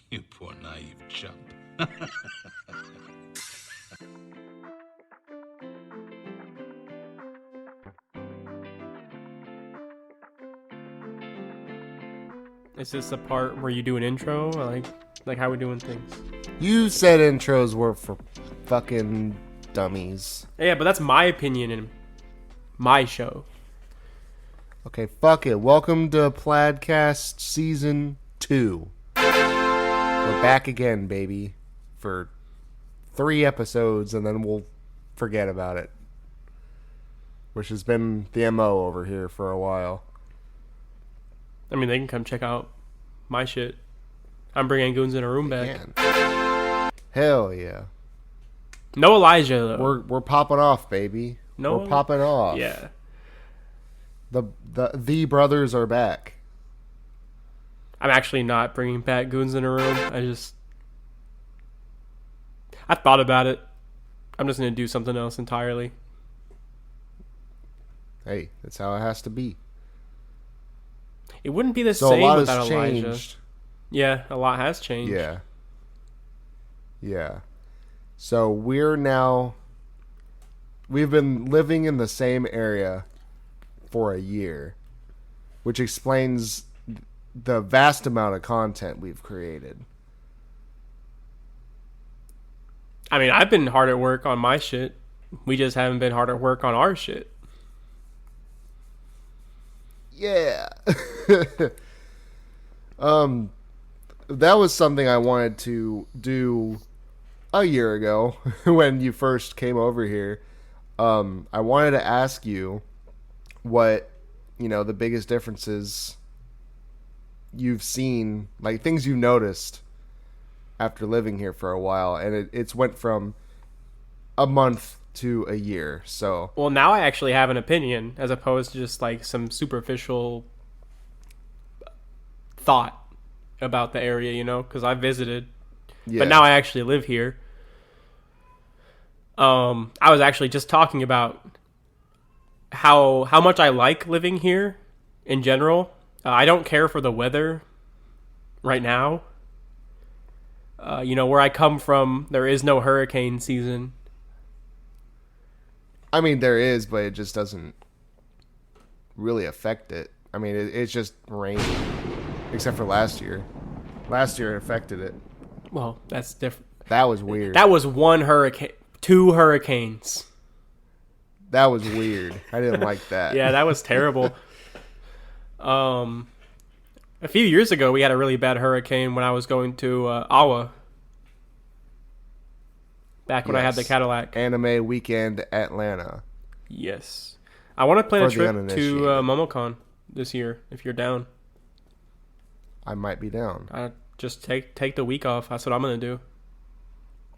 You poor naive chump. Is this the part where you do an intro? Or like how we doing things? You said intros were for fucking dummies. Yeah, but that's my opinion in my show. Okay, fuck it. Welcome to PlaidCast Season 2. We're back again, baby, for 3 episodes, and then we'll forget about it. Which has been the MO over here for a while. I mean, they can come check out my shit. I'm bringing Goons in a Room back. Man. Hell yeah. No Elijah, though. We're popping off, baby. No, we're popping off. Yeah. The brothers are back. I'm actually not bringing back Goons in a Room. I thought about it. I'm just going to do something else entirely. Hey, that's how it has to be. It wouldn't be the So same a lot without has Elijah. changed. Yeah, a lot has changed. Yeah. So we've been living in the same area for a year, which explains the vast amount of content we've created. I mean, I've been hard at work on my shit. We just haven't been hard at work on our shit. Yeah. That was something I wanted to do a year ago when you first came over here. I wanted to ask you what, the biggest differences you've seen, like things you've noticed after living here for a while, and it's went from a month to a year. So Well, now I actually have an opinion as opposed to just like some superficial thought about the area, because I visited, but now I actually live here. I was actually just talking about how much I like living here in general. I don't care for the weather right now. Where I come from, there is no hurricane season. I mean, there is, but it just doesn't really affect it. I mean, it's just rain, except for last year. Last year it affected it. Well, that's different. That was weird. That was one hurricane, 2 hurricanes. That was weird. I didn't like that. Yeah, that was terrible. A few years ago, we had a really bad hurricane when I was going to Awa. Back when I had the Cadillac. Anime Weekend Atlanta. Yes. I want to plan a For the trip to uninitiated. MomoCon this year, if you're down. I might be down. Just take the week off. That's what I'm going to do.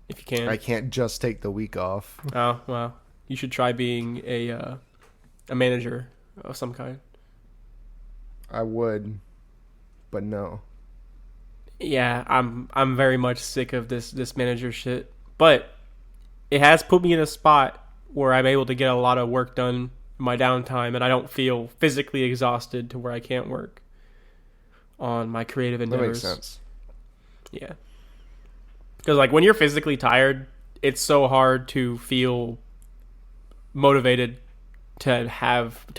If you can. I can't just take the week off. Oh, well. You should try being a manager of some kind. I would, but no. Yeah, I'm very much sick of this manager shit. But it has put me in a spot where I'm able to get a lot of work done in my downtime, and I don't feel physically exhausted to where I can't work on my creative endeavors. That makes sense. Yeah. Because like when you're physically tired, it's so hard to feel motivated to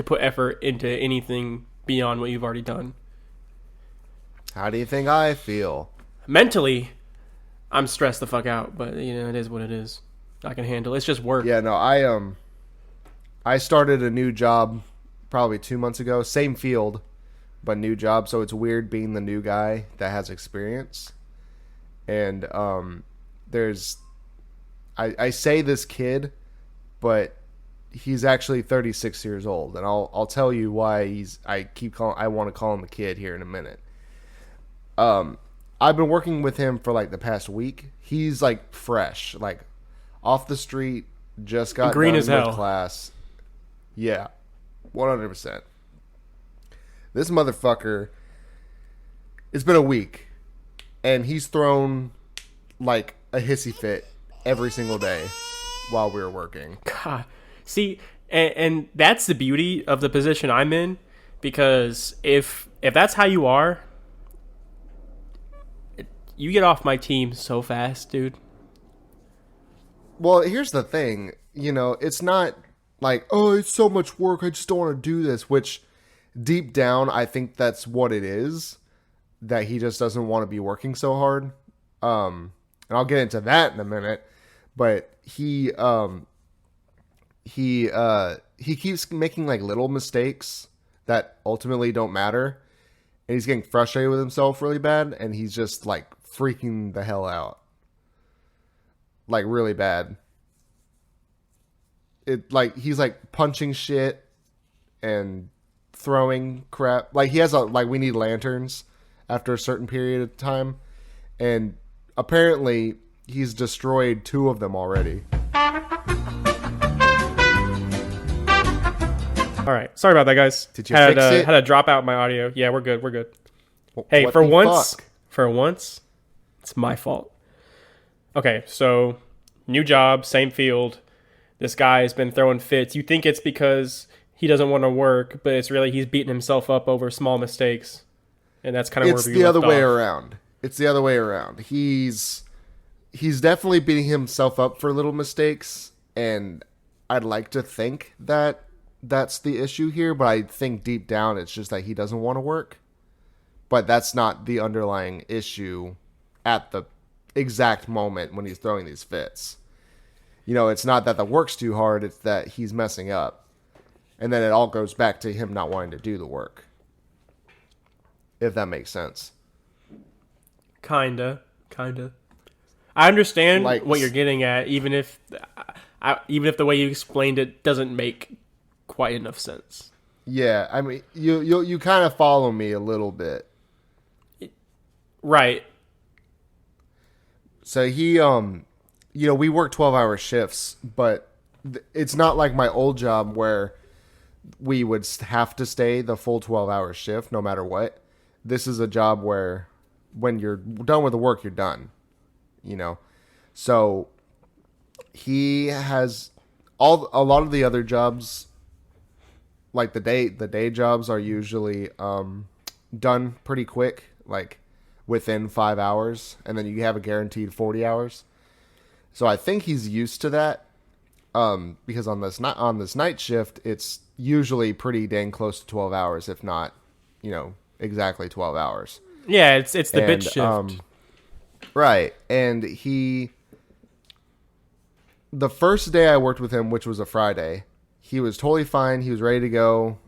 put effort into anything beyond what you've already done. How do you think I feel? Mentally, I'm stressed the fuck out, but it is what it is. I can handle it. It's just work. Yeah, no, I started a new job probably 2 months ago. Same field, but new job. So it's weird being the new guy that has experience. And I say this kid, but he's actually 36 years old, and I'll tell you why I want to call him a kid here in a minute. I've been working with him for like the past week. He's like fresh, like off the street, just got green done as with hell. class. Yeah, 100%. This motherfucker, it's been a week, and he's thrown like a hissy fit every single day while we were working. God. See, and that's the beauty of the position I'm in, because if that's how you are, you get off my team so fast, dude. Well, here's the thing. It's not like, oh, it's so much work. I just don't want to do this, which deep down, I think that's what it is, that he just doesn't want to be working so hard. And I'll get into that in a minute, but he keeps making like little mistakes that ultimately don't matter, and he's getting frustrated with himself really bad, and he's just like freaking the hell out, like really bad. It like he's like punching shit and throwing crap. Like he has we need lanterns after a certain period of time, and apparently he's destroyed 2 of them already. All right, sorry about that, guys. Did you fix it? Had to drop out my audio. Yeah, we're good. We're good. Hey, What for the once, fuck? it's my fault. Okay, so new job, same field. This guy has been throwing fits. You think it's because he doesn't want to work, but it's really he's beating himself up over small mistakes, and that's kind of It's where the other way around. It's the other way around. He's definitely beating himself up for little mistakes, and I'd like to think that that's the issue here, but I think deep down it's just that he doesn't want to work. But that's not the underlying issue at the exact moment when he's throwing these fits. It's not that the work's too hard, it's that he's messing up. And then it all goes back to him not wanting to do the work. If that makes sense. Kinda. I understand Like, what you're getting at, even if the way you explained it doesn't make quite enough sense. Yeah, I mean, you kind of follow me a little bit. Right. So he, we work 12-hour shifts, but it's not like my old job where we would have to stay the full 12-hour shift no matter what. This is a job where when you're done with the work, you're done, So he has a lot of the other jobs, like the day jobs are usually done pretty quick, like within 5 hours, and then you have a guaranteed 40 hours. So I think he's used to that, because on this night shift, it's usually pretty dang close to 12 hours, if not, exactly 12 hours. Yeah, it's the bitch shift. Right, and the first day I worked with him, which was a Friday, he was totally fine. He was ready to go.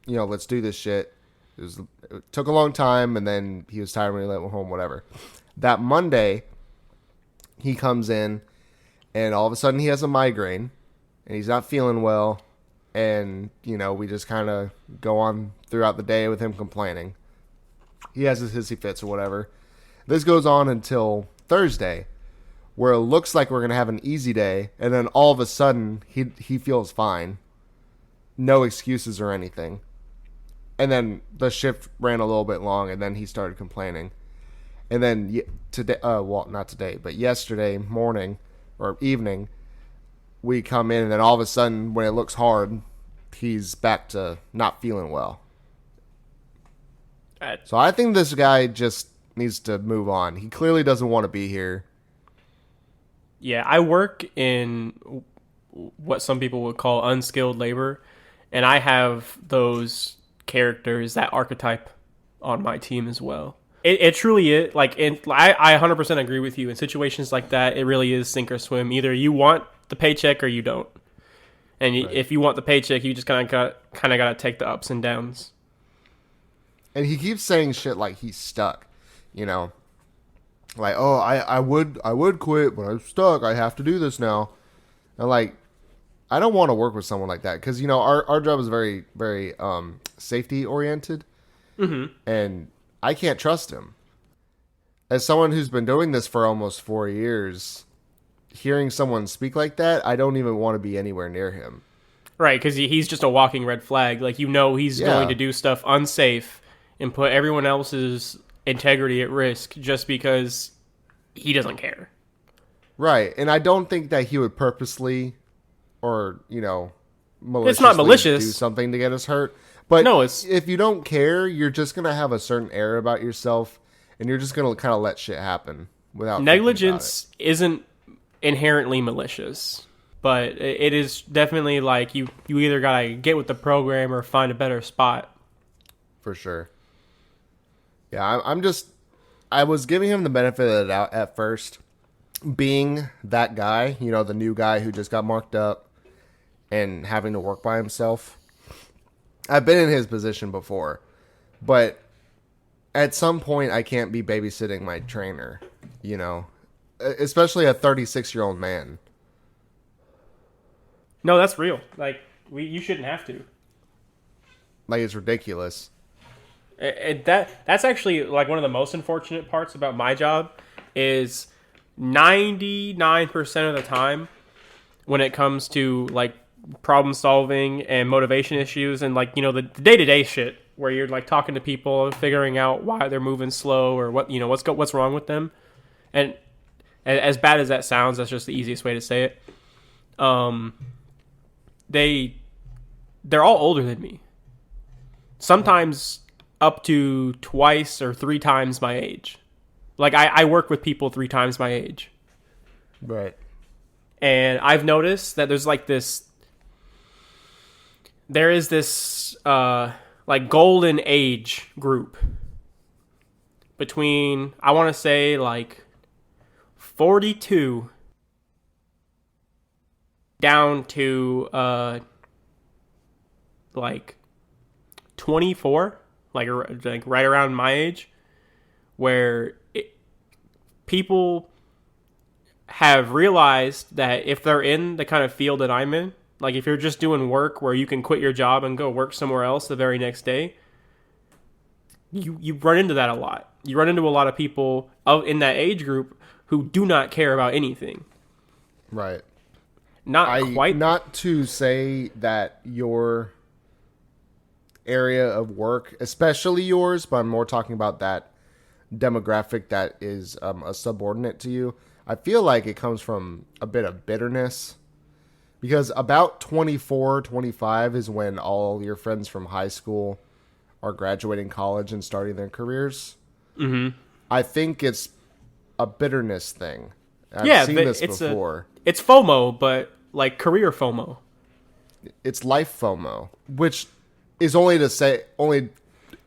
Let's do this shit. It took a long time, and then he was tired when he went home, whatever. That Monday, he comes in, and all of a sudden he has a migraine, and he's not feeling well, and, we just kind of go on throughout the day with him complaining. He has his hissy fits or whatever. This goes on until Thursday, where it looks like we're going to have an easy day, and then all of a sudden, he feels fine. No excuses or anything. And then the shift ran a little bit long, and then he started complaining. And then today, not today, but yesterday morning or evening, we come in, and then all of a sudden, when it looks hard, he's back to not feeling well. So I think this guy just needs to move on. He clearly doesn't want to be here. Yeah, I work in what some people would call unskilled labor, and I have those characters, that archetype on my team as well. It truly is, I 100% agree with you. In situations like that, it really is sink or swim. Either you want the paycheck or you don't. And right. If you want the paycheck, you just kind of got to take the ups and downs. And he keeps saying shit like he's stuck, like, oh, I would quit, but I'm stuck. I have to do this now. And I don't want to work with someone like that, because our job is very, very safety oriented, and I can't trust him. As someone who's been doing this for almost 4 years, hearing someone speak like that, I don't even want to be anywhere near him. Right, because he's just a walking red flag. He's going to do stuff unsafe and put everyone else's integrity at risk just because he doesn't care. Right, and I don't think that he would purposely or, maliciously it's not malicious. Do something to get us hurt. But no, if you don't care, you're just going to have a certain air about yourself, and you're just gonna kind of let shit happen without thinking about it. Negligence isn't inherently malicious, but it is definitely like you either gotta get with the program or find a better spot. For sure. Yeah, I was giving him the benefit of the doubt at first, being that guy, the new guy who just got marked up and having to work by himself. I've been in his position before, but at some point I can't be babysitting my trainer, especially a 36-year-old man. No, that's real. Like you shouldn't have to. Like, it's ridiculous. That's actually like one of the most unfortunate parts about my job is 99% of the time when it comes to like problem solving and motivation issues and like the day-to-day shit where you're like talking to people figuring out why they're moving slow or what's wrong with them, and as bad as that sounds, that's just the easiest way to say it. They're all older than me, sometimes up to twice or three times my age. Like I work with people three times my age. Right. And I've noticed that there is this like golden age group between, I want to say, like 42 down to like 24, like right around my age, where people have realized that if they're in the kind of field that I'm in, like if you're just doing work where you can quit your job and go work somewhere else the very next day, you run into that a lot. You run into a lot of people in that age group who do not care about anything. Right. Not to say that your area of work, especially yours, but I'm more talking about that demographic that is a subordinate to you. I feel like it comes from a bit of bitterness, because about 24, 25 is when all your friends from high school are graduating college and starting their careers. Mm-hmm. I think it's a bitterness thing. I've seen this before. It's FOMO, but like career FOMO. It's life FOMO, which is only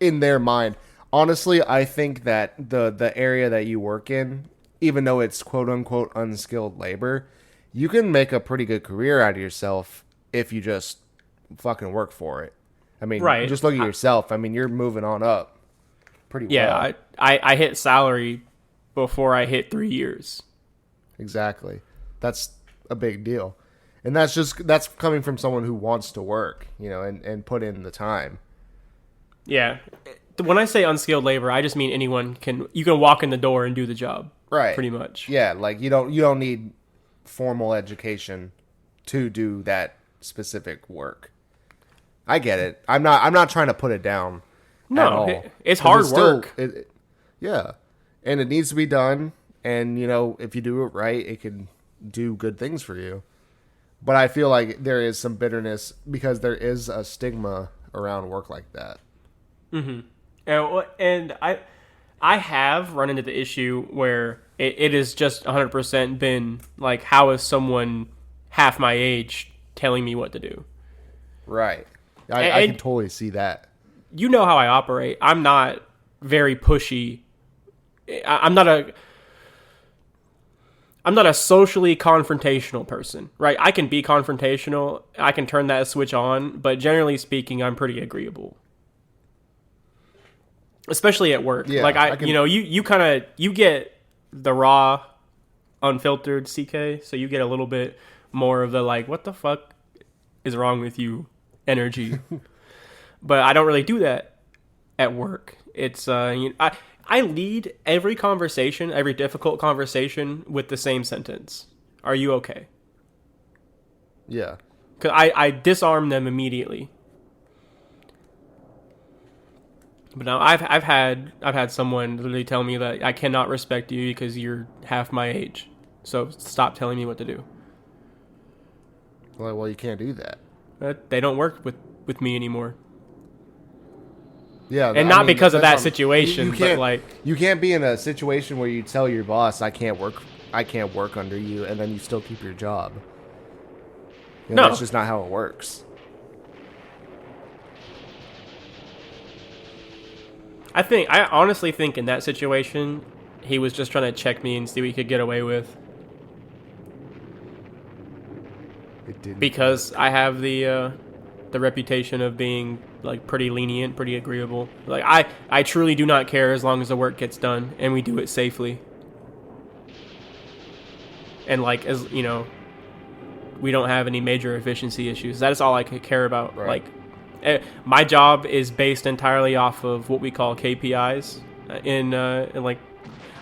in their mind. Honestly, I think that the area that you work in, even though it's quote unquote unskilled labor, you can make a pretty good career out of yourself if you just fucking work for it. I mean, right. Just look at yourself. I mean, you're moving on up pretty well. Yeah, I hit salary before I hit 3 years. Exactly. That's a big deal. And that's coming from someone who wants to work, and put in the time. Yeah. When I say unskilled labor, I just mean you can walk in the door and do the job. Right. Pretty much. Yeah, like you don't need formal education to do that specific work. I get it. I'm not trying to put it down. No, at all. It's hard work. Yeah. And it needs to be done, and if you do it right, it can do good things for you. But I feel like there is some bitterness because there is a stigma around work like that. Mm-hmm. And I have run into the issue where it has just 100% been like, how is someone half my age telling me what to do? Right. I can totally see that. You know how I operate. I'm not very pushy. I'm not a socially confrontational person, right? I can be confrontational. I can turn that switch on, but generally speaking, I'm pretty agreeable. Especially at work. Yeah, like you get the raw, unfiltered CK, so you get a little bit more of the like, what the fuck is wrong with you energy. But I don't really do that at work. It's I lead every conversation, every difficult conversation with the same sentence. Are you okay? Yeah. Because I disarm them immediately. But now I've had someone literally tell me that I cannot respect you because you're half my age. So stop telling me what to do. Well, you can't do that. They don't work with me anymore. Yeah, And I not mean because of that's that situation, but like, you can't be in a situation where you tell your boss I can't work under you, and then you still keep your job. That's no. just not how it works. I honestly think in that situation, he was just trying to check me and see what he could get away with. It didn't Because work. I have the reputation of being like pretty lenient, pretty agreeable. Like I truly do not care as long as the work gets done and we do it safely. And like as you know, we don't have any major efficiency issues. That is all I could care about. Right. Like my job is based entirely off of what we call KPIs in like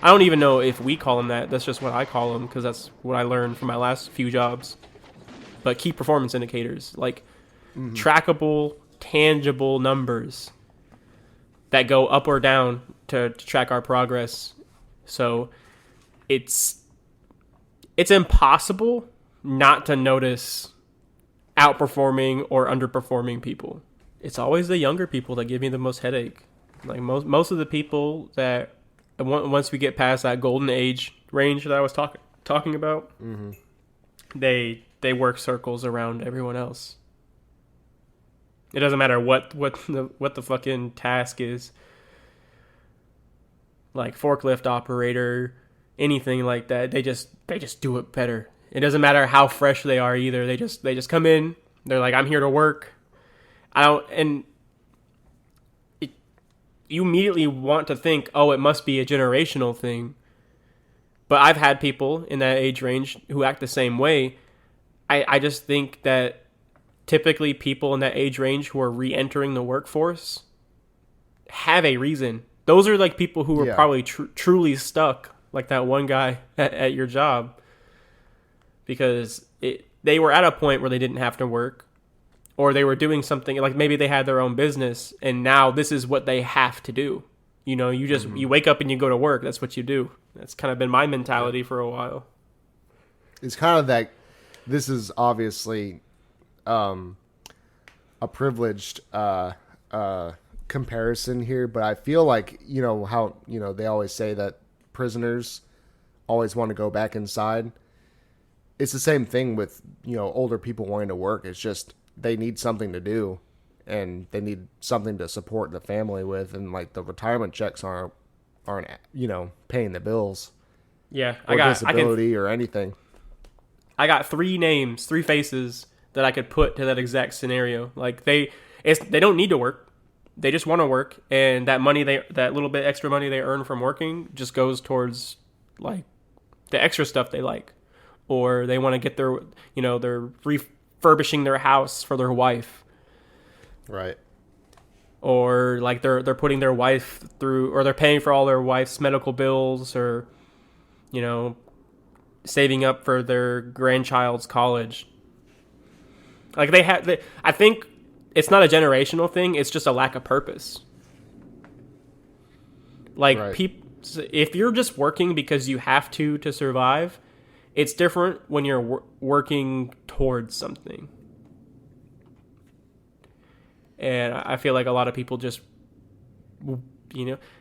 I don't even know if we call them that. That's just what I call them because that's what I learned from my last few jobs. But key performance indicators, like trackable, tangible numbers that go up or down to track our progress. So it's impossible not to notice outperforming or underperforming people. It's always the younger people that give me the most headache. Like most of the people that once we get past that golden age range that I was talking about, they work circles around everyone else. It doesn't matter what the fucking task is. Like forklift operator, anything like that. They just do it better. It doesn't matter how fresh they are either. They just come in. They're like, I'm here to work. You immediately want to think, oh, it must be a generational thing. But I've had people in that age range who act the same way. I just think that typically people in that age range who are re-entering the workforce have a reason. Those are like people who are probably truly stuck, like that one guy at your job, because they were at a point where they didn't have to work, or they were doing something like maybe they had their own business, and now this is what they have to do. You wake up and you go to work. That's what you do. That's kind of been my mentality for a while. It's kind of that. This is obviously a privileged comparison here, but I feel like how they always say that prisoners always want to go back inside. It's the same thing with older people wanting to work. It's just they need something to do, and they need something to support the family with, and like the retirement checks aren't paying the bills. Yeah, or disability or anything. I got 3 names, 3 faces that I could put to that exact scenario. Like they don't need to work. They just want to work, and that little bit extra money they earn from working just goes towards like the extra stuff they like, or they want to get they're refurbishing their house for their wife, right? Or like they're putting their wife through, or they're paying for all their wife's medical bills, or saving up for their grandchild's college. Like I think it's not a generational thing. It's just a lack of purpose. Like right. If you're just working because you have to survive, it's different when you're working towards something. And I feel like a lot of people just,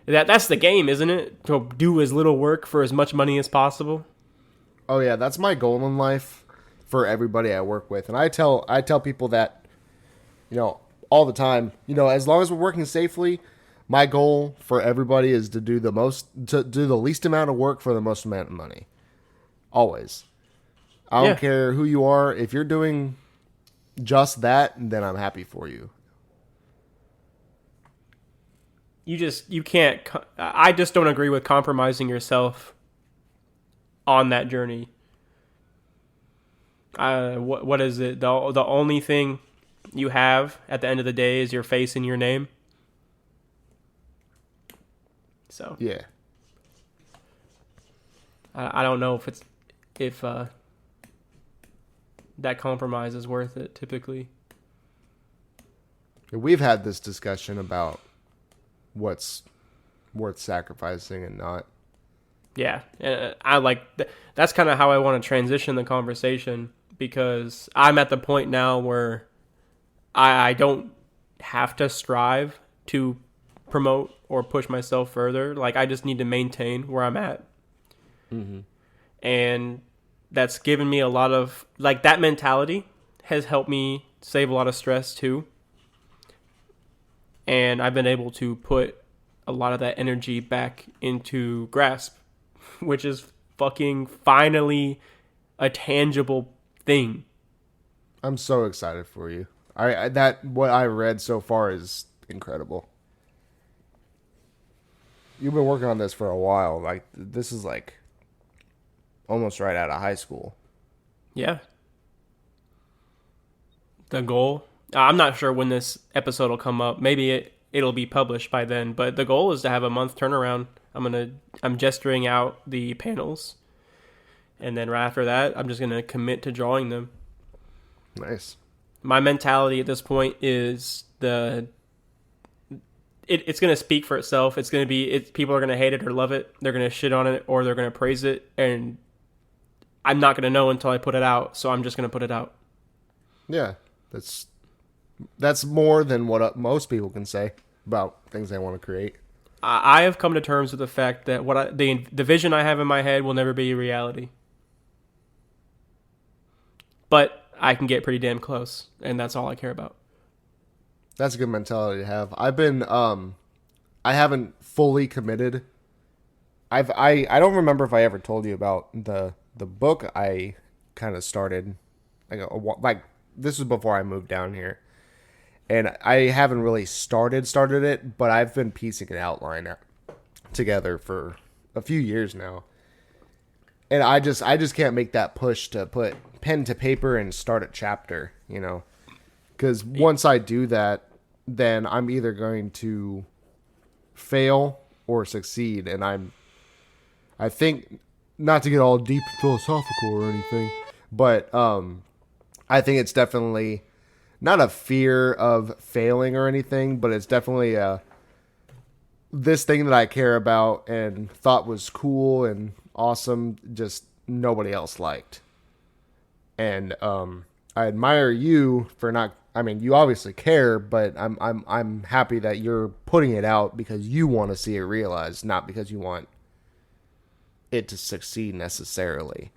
that's the game, isn't it? To do as little work for as much money as possible. Oh yeah, that's my goal in life for everybody I work with, and I tell people that, all the time. As long as we're working safely, my goal for everybody is to do the least amount of work for the most amount of money. Always. I don't care who you are. If you're doing just that, then I'm happy for you. You can't. I just don't agree with compromising yourself on that journey. What is it? The only thing you have at the end of the day is your face and your name. So yeah, I don't know if that compromise is worth it. Typically, we've had this discussion about what's worth sacrificing and not. Yeah, I like that's kind of how I want to transition the conversation, because I'm at the point now where I don't have to strive to promote or push myself further. Like, I just need to maintain where I'm at. Mm-hmm. And that's given me a lot of, like, that mentality has helped me save a lot of stress too. And I've been able to put a lot of that energy back into Grasp, which is fucking finally a tangible thing. I'm so excited for you. I that what I read so far is incredible. You've been working on this for a while. Like, this is like almost right out of high school. Yeah. The goal. I'm not sure when this episode will come up. Maybe it'll be published by then, but the goal is to have a month turnaround. I'm gesturing out the panels, and then right after that, I'm just gonna commit to drawing them. Nice. My mentality at this point is it's gonna speak for itself. It's gonna be people are gonna hate it or love it. They're gonna shit on it or they're gonna praise it, and I'm not gonna know until I put it out. So I'm just gonna put it out. Yeah, that's more than what most people can say about things they want to create. I have come to terms with the fact that the vision I have in my head will never be a reality. But I can get pretty damn close, and that's all I care about. That's a good mentality to have. I haven't fully committed. I don't remember if I ever told you about the book I kind of started, like this was before I moved down here. And I haven't really started it, but I've been piecing an outline together for a few years now. And I just can't make that push to put pen to paper and start a chapter, Because once I do that, then I'm either going to fail or succeed. And I think, not to get all deep philosophical or anything, but I think it's definitely not a fear of failing or anything, but it's definitely this thing that I care about and thought was cool and awesome, just nobody else liked. And I admire you for not. I mean, you obviously care, but I'm happy that you're putting it out because you want to see it realized, not because you want it to succeed necessarily.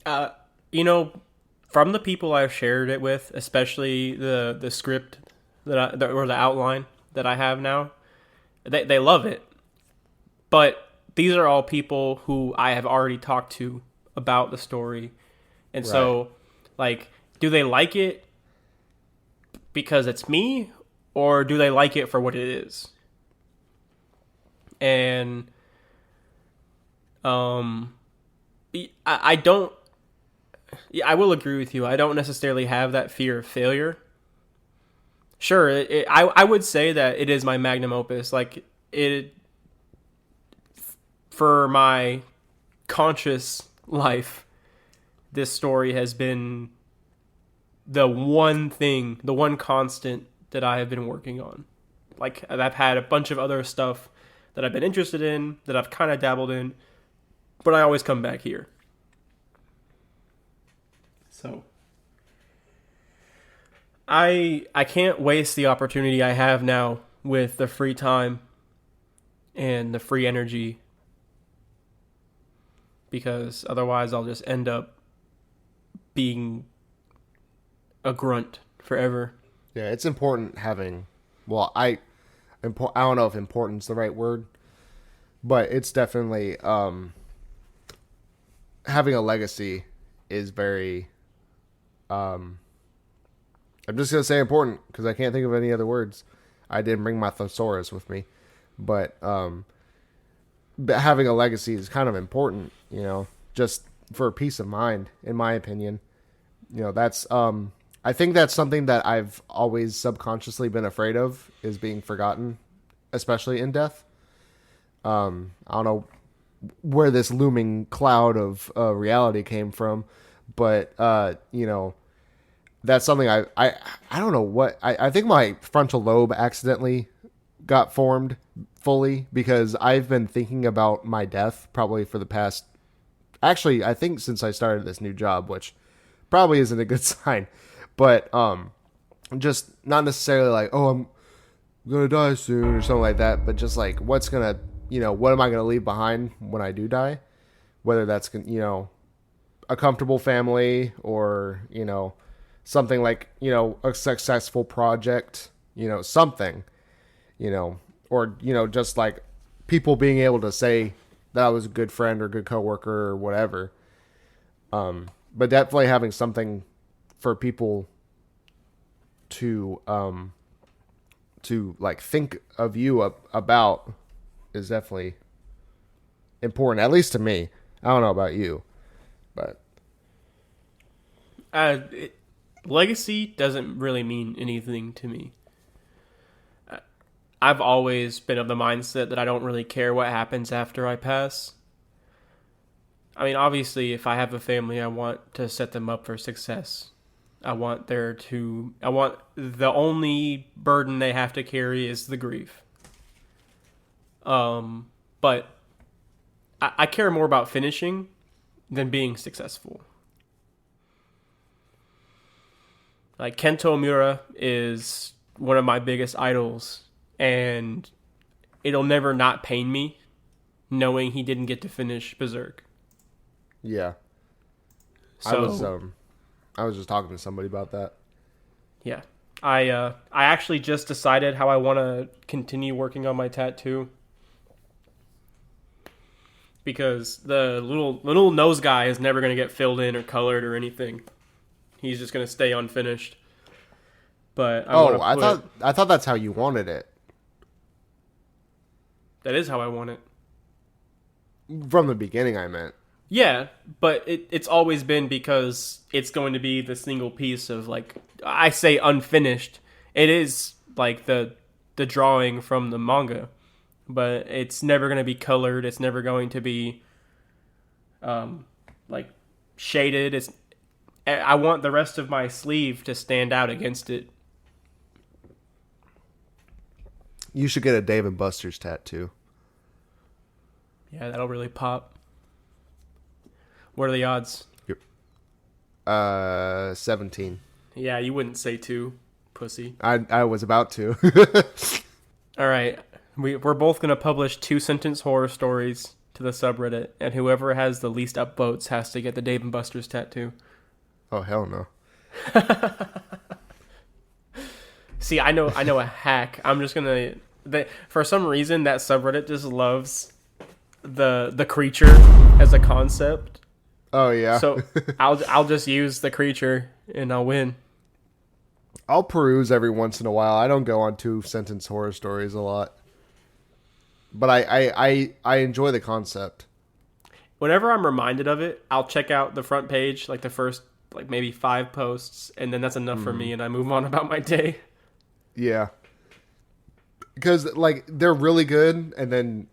From the people I've shared it with, especially the script or the outline that I have now, they love it. But these are all people who I have already talked to about the story. And so, like, do they like it because it's me, or do they like it for what it is? And I don't. Yeah, I will agree with you. I don't necessarily have that fear of failure. Sure, I would say that it is my magnum opus. Like, it, for my conscious life, this story has been the one constant that I have been working on. Like, I've had a bunch of other stuff that I've been interested in, that I've kind of dabbled in, but I always come back here. So I can't waste the opportunity I have now with the free time and the free energy, because otherwise I'll just end up being a grunt forever. Yeah, it's important having. Well, I don't know if important's the right word, but it's definitely having a legacy is very. I'm just gonna say important because I can't think of any other words. I didn't bring my thesaurus with me, but having a legacy is kind of important, just for peace of mind, in my opinion. That's I think that's something that I've always subconsciously been afraid of, is being forgotten, especially in death. I don't know where this looming cloud of reality came from, but that's something I don't know what I think my frontal lobe accidentally got formed fully because I've been thinking about my death probably for the past, actually I think since I started this new job, which probably isn't a good sign, but just not necessarily like, oh, I'm gonna die soon or something like that, but just like what's gonna, what am I gonna leave behind when I do die? Whether that's, a comfortable family or, something like, a successful project, something, you know, or, just like people being able to say that I was a good friend or good coworker or whatever. But definitely having something for people to, like think of you about is definitely important, at least to me. I don't know about you, but Uh, it, Legacy doesn't really mean anything to me. I've always been of the mindset that I don't really care what happens after I pass. I mean, obviously, if I have a family, I want to set them up for success. I want the only burden they have to carry is the grief. But I care more about finishing than being successful. Like Kento Mura is one of my biggest idols, and it'll never not pain me knowing he didn't get to finish Berserk. yeah, So I was just talking to somebody about that. yeah, I actually just decided how I want to continue working on my tattoo because the little nose guy is never going to get filled in or colored or anything. He's just going to stay unfinished. But Oh, I thought that's how you wanted it that is how I want it. from the beginning. I meant. Yeah, but it's always been because it's going to be the single piece of like I say unfinished. It is like the drawing from the manga, but it's never going to be colored. It's never going to be like shaded. I want the rest of my sleeve to stand out against it. You should get a Dave and Buster's tattoo. Yeah, that'll really pop. What are the odds? 17. Yeah, you wouldn't say two, pussy. I was about to. All right, we're both gonna publish 2-sentence horror stories to the subreddit, and whoever has the least upvotes has to get the Dave and Buster's tattoo. Oh hell no. See, I know a hack. I'm just gonna. For some reason, that subreddit just loves the creature as a concept. Oh yeah. So I'll just use the creature and I'll win. I'll peruse every once in a while. I don't go on 2-sentence horror stories a lot, but I enjoy the concept. Whenever I'm reminded of it, I'll check out the front page, like the first like maybe 5 posts, and then that's enough for me, and I move on about my day. Yeah. Because like they're really good, and then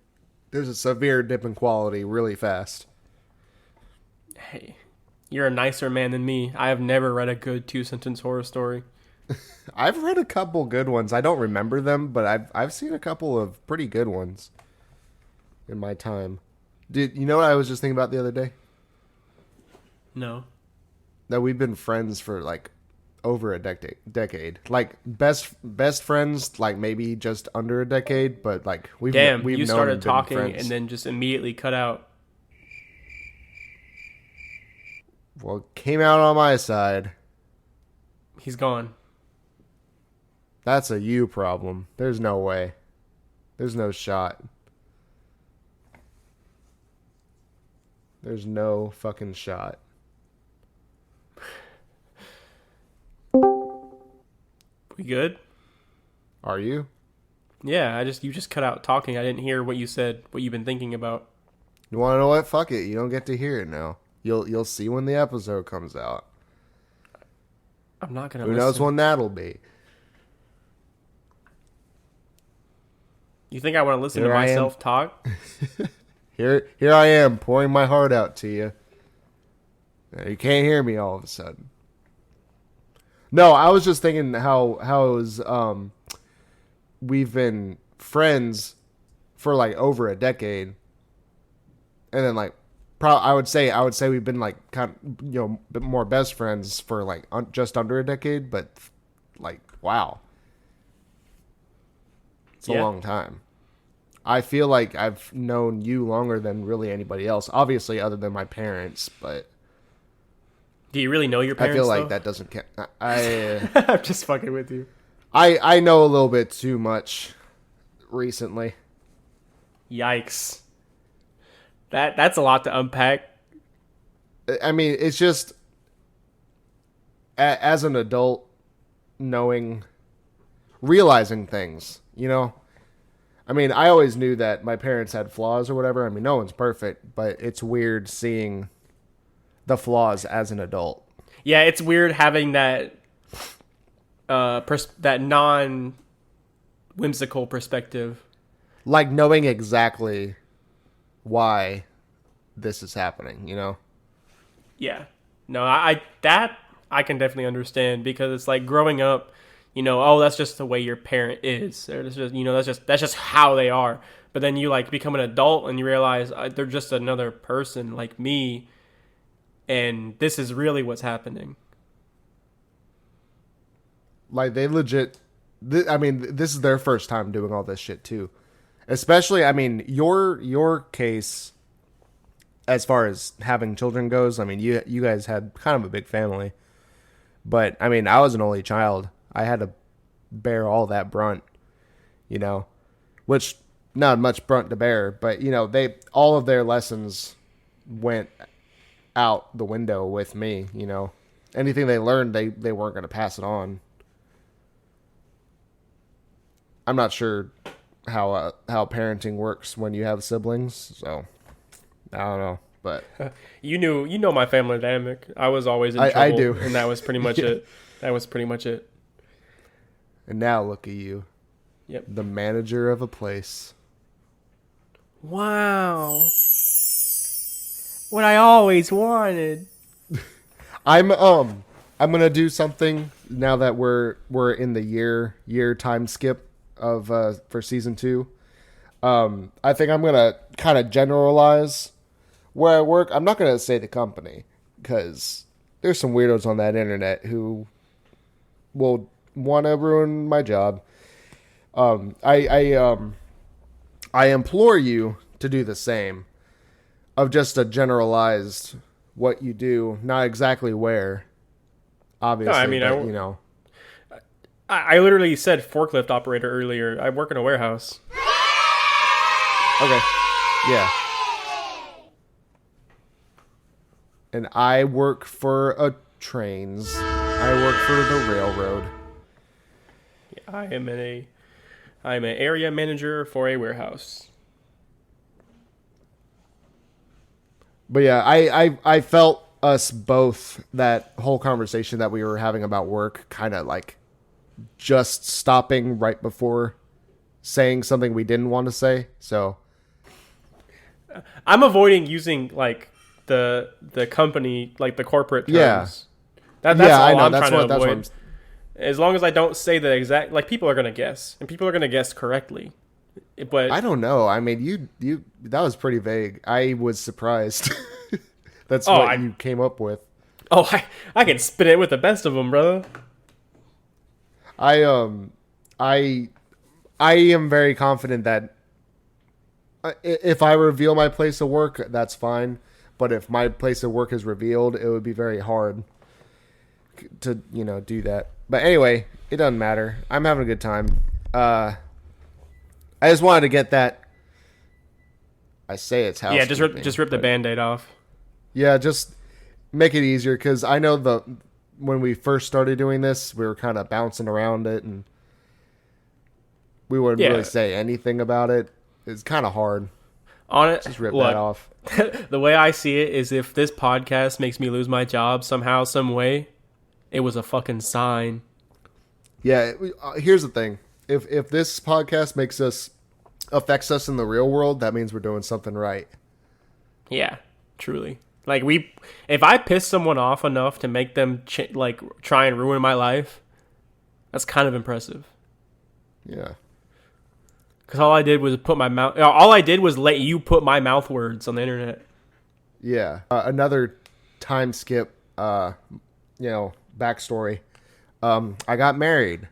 there's a severe dip in quality really fast. Hey, you're a nicer man than me. I have never read a good 2-sentence horror story. I've read a couple good ones. I don't remember them, but I've seen a couple of pretty good ones in my time. Did you know what I was just thinking about the other day? No. That we've been friends for like over a decade. Like best friends, like maybe just under a decade, but like we've You known started and been talking friends. and then just immediately cut out. Well, it came out on my side. He's gone. That's a you problem. There's no way. There's no shot. There's no fucking shot. We good? Are you? Yeah, you just cut out talking. I didn't hear what you said, what you've been thinking about. You want to know what? Fuck it. You don't get to hear it now. You'll see when the episode comes out. I'm not gonna Who listen. knows when that'll be? You think I want to listen Here to I am. myself talk? Here I am pouring my heart out to you. You can't hear me all of a sudden. No, I was just thinking how it was. We've been friends for like over a decade, and then like, I would say we've been like kind of, bit more best friends for like just under a decade. But like, wow, It's a long time. I feel like I've known you longer than really anybody else. Obviously, other than my parents, but Do you really know your I parents, feel like though? that doesn't count. I I'm just fucking with you. I know a little bit too much recently. Yikes. That's a lot to unpack. I mean, it's just as an adult, realizing things. You know, I mean, I always knew that my parents had flaws or whatever. I mean, no one's perfect, but it's weird seeing the flaws as an adult. Yeah, it's weird having that that non whimsical perspective. Like knowing exactly why this is happening, you know? Yeah. No, that I can definitely understand because it's like growing up, oh, that's just the way your parent is. Or it's just, that's just how they are. But then you like become an adult and you realize they're just another person like me, and this is really what's happening. Like they legit I mean, this is their first time doing all this shit too. Especially, I mean, your case as far as having children goes, I mean, you guys had kind of a big family. But I mean, I was an only child. I had to bear all that brunt, you know, which not much brunt to bear, but they all of their lessons went out the window with me, Anything they learned, they weren't going to pass it on. I'm not sure how parenting works when you have siblings, so I don't know, but You know my family dynamic. I was always in trouble, I do, and that was pretty much yeah. it. That was pretty much it. And now look at you, Yep. the manager of a place. Wow. What I always wanted. I'm gonna do something now that we're in the year time skip of for season 2. I think I'm gonna kind of generalize where I work. I'm not gonna say the company because there's some weirdos on that internet who will want to ruin my job. I implore you to do the same, of just a generalized what you do, not exactly where. No, Obviously, I mean, but I literally said forklift operator earlier. I work in a warehouse. Okay, yeah. And I work for trains. I work for the railroad. I am an area manager for a warehouse. But yeah, I felt us both, that whole conversation that we were having about work, kind of like just stopping right before saying something we didn't want to say. So I'm avoiding using like the company, like the corporate terms. Yeah. That's yeah, all I know. I'm That's trying what. to That's what. avoid. As long as I don't say the exact, like people are gonna guess, and people are gonna guess correctly. But I don't know. I mean, you that was pretty vague. I was surprised. That's Oh, what you came up with. oh, I can spit it with the best of them, brother. I I am very confident that if I reveal my place of work, that's fine. But if my place of work is revealed, it would be very hard to do that. But anyway, it doesn't matter. I'm having a good time. I just wanted to get that. I say it's Yeah, housekeeping. just rip the Band-Aid off. Yeah, just make it easier, because I know when we first started doing this, we were kind of bouncing around it, and we wouldn't really say anything about it. It's kind of hard. On it, Just rip look, that off. The way I see it is, if this podcast makes me lose my job somehow, some way, it was a fucking sign. Yeah, here's the thing. If this podcast affects us in the real world, that means we're doing something right. Yeah, truly. Like if I piss someone off enough to make them try and ruin my life, that's kind of impressive. Yeah. Because all I did was let you put my mouth words on the internet. Yeah. Another time skip. Backstory. I got married.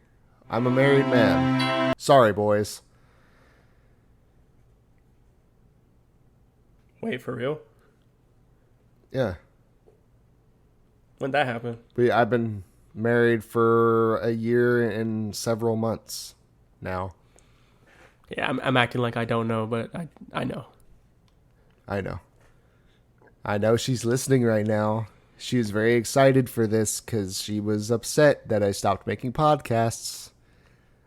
I'm a married man. Sorry, boys. Wait, for real? Yeah. When'd that happen? I've been married for a year and several months now. Yeah, I'm acting like I don't know, but I know. I know. I know she's listening right now. She was very excited for this because she was upset that I stopped making podcasts.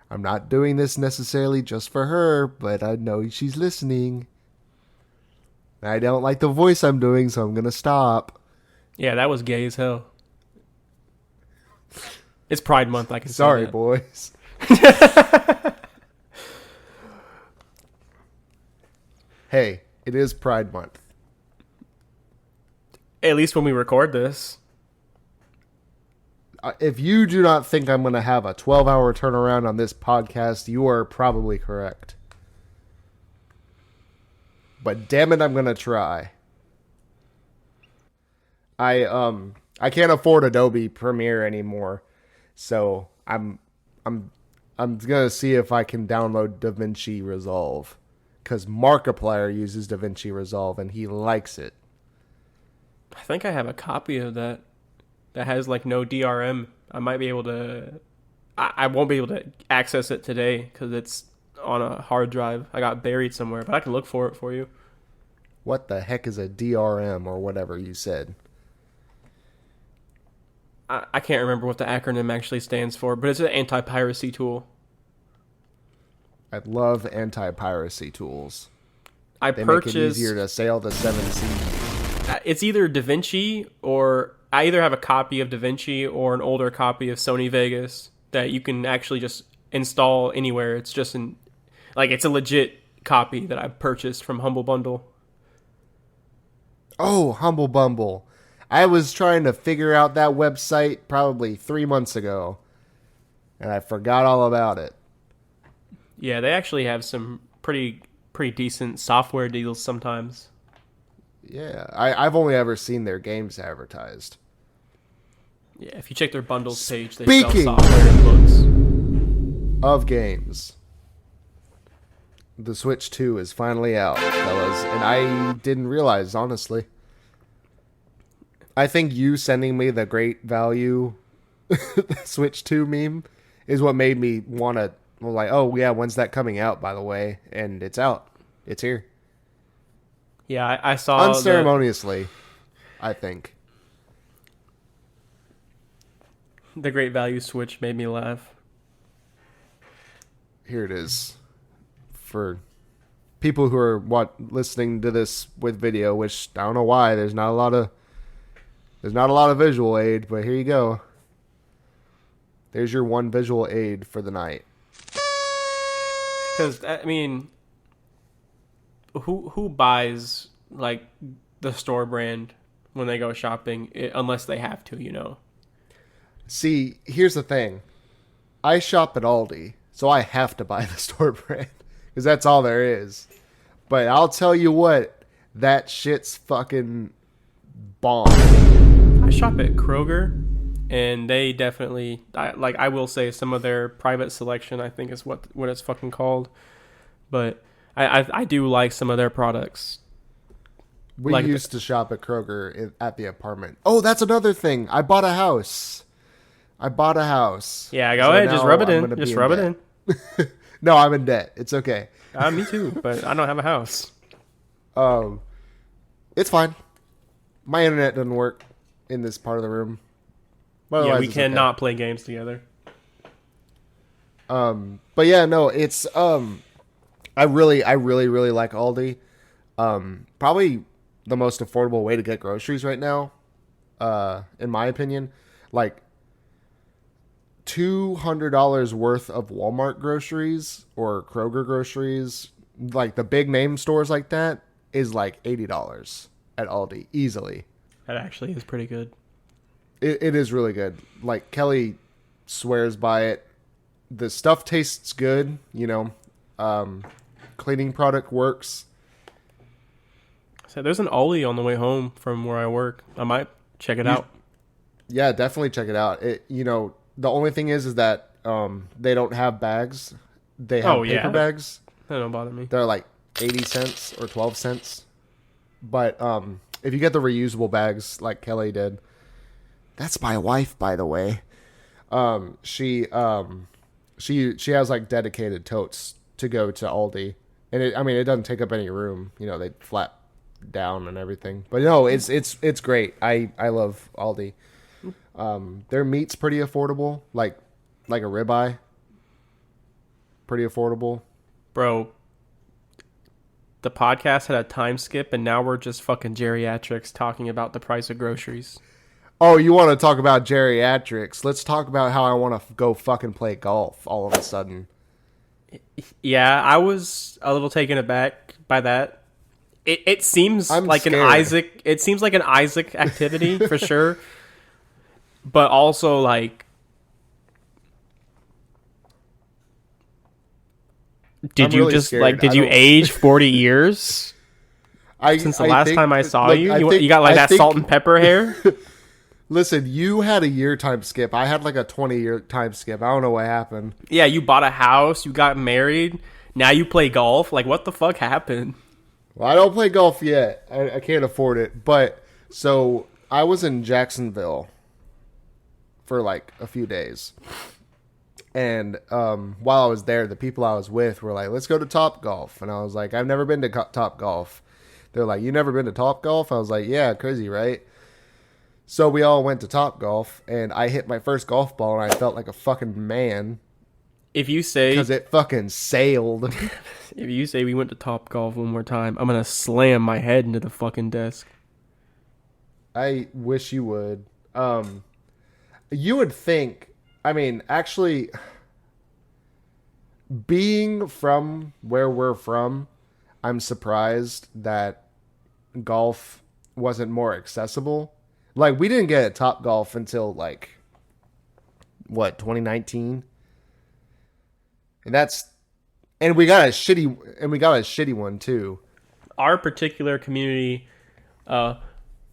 I'm not doing this necessarily just for her, but I know she's listening. I don't like the voice I'm doing, so I'm going to stop. Yeah, that was gay as hell. It's Pride Month, I can Sorry, say that. boys. Hey, it is Pride Month. At least when we record this. If you do not think I'm going to have a 12-hour turnaround on this podcast, you are probably correct. But damn it, I'm going to try. I can't afford Adobe Premiere anymore. So I'm going to see if I can download DaVinci Resolve, cuz Markiplier uses DaVinci Resolve and he likes it. I think I have a copy of that has like no DRM. I might be able to. I won't be able to access it today because it's on a hard drive. I got buried somewhere, but I can look for it for you. What the heck is a DRM or whatever you said? I can't remember what the acronym actually stands for, but it's an anti-piracy tool. I love anti-piracy tools. They make it easier to sail the seven seas. It's either DaVinci or I either have a copy of DaVinci or an older copy of Sony Vegas that you can actually just install anywhere. It's just it's a legit copy that I purchased from Humble Bundle. Oh, Humble Bumble. I was trying to figure out that website probably 3 months ago, and I forgot all about it. Yeah, they actually have some pretty decent software deals sometimes. Yeah, I've only ever seen their games advertised. Yeah, if you check their bundles page, they Speaking sell software and books. Of games, the Switch 2 is finally out, fellas, and I didn't realize, honestly. I think you sending me the great value Switch 2 meme is what made me want to, oh yeah, when's that coming out, by the way? And it's out. It's here. Yeah, I saw unceremoniously, I think. The great value Switch made me laugh. Here it is. For people who are listening to this with video, which I don't know why, there's not a lot of visual aid, but here you go. There's your one visual aid for the night. Because I mean, who buys like the store brand when they go shopping unless they have to, you know? See, here's the thing. I shop at Aldi, so I have to buy the store brand because that's all there is. But I'll tell you what, that shit's fucking bomb. I shop at Kroger, and they definitely, I will say some of their private selection, I think is what it's fucking called. But I do like some of their products. We used to shop at Kroger at the apartment. Oh, that's another thing. I bought a house. Yeah, go ahead. Just rub it in. Just rub it in. No, I'm in debt. It's okay. Me too, but I don't have a house. It's fine. My internet doesn't work in this part of the room. Yeah, we cannot play games together. But yeah, no, it's I really like Aldi. Probably the most affordable way to get groceries right now, in my opinion. Like $200 worth of Walmart groceries or Kroger groceries, like the big name stores like that, is like $80 at Aldi easily. That actually is pretty good. It is really good. Like Kelly swears by it. The stuff tastes good, you know. Cleaning product works. So there's an Aldi on the way home from where I work. I might check it out. Yeah, definitely check it out. The only thing is that they don't have bags. They have paper bags. That don't bother me. They're like 80 cents or 12 cents. But if you get the reusable bags like Kelly did, that's my wife, by the way. She has like dedicated totes to go to Aldi, and it doesn't take up any room. You know, they flap down and everything. But no, it's great. I love Aldi. Their meat's pretty affordable, like a ribeye. Pretty affordable, Bro, the podcast had a time skip, and now we're just fucking geriatrics talking about the price of groceries. Oh, you want to talk about geriatrics? Let's talk about how I want to go fucking play golf all of a sudden. Yeah, I was a little taken aback by that. It seems I'm like scared. an Isaac. It seems like an Isaac activity for sure, but also like, did I'm you really just scared. like? Did I you don't- age 40 years since the last think- time I saw look, you? I You, think- you got like I that think- salt and pepper hair. Listen, you had a year time skip. I had like a 20-year time skip. I don't know what happened. Yeah, you bought a house. You got married. Now you play golf. Like, what the fuck happened? Well, I don't play golf yet. I can't afford it. But so I was in Jacksonville for like a few days. And while I was there, the people I was with were like, let's go to Top Golf. And I was like, I've never been to Top Golf. They're like, you never been to Top Golf? I was like, yeah, crazy, right? So we all went to Top Golf, and I hit my first golf ball, and I felt like a fucking man If you say because it fucking sailed. if you say we went to Top Golf one more time, I'm gonna slam my head into the fucking desk. I wish you would. You would think, I mean, actually, being from where we're from, I'm surprised that golf wasn't more accessible. Like, we didn't get a Top Golf until, like, what, 2019? And we got a shitty one, too. Our particular community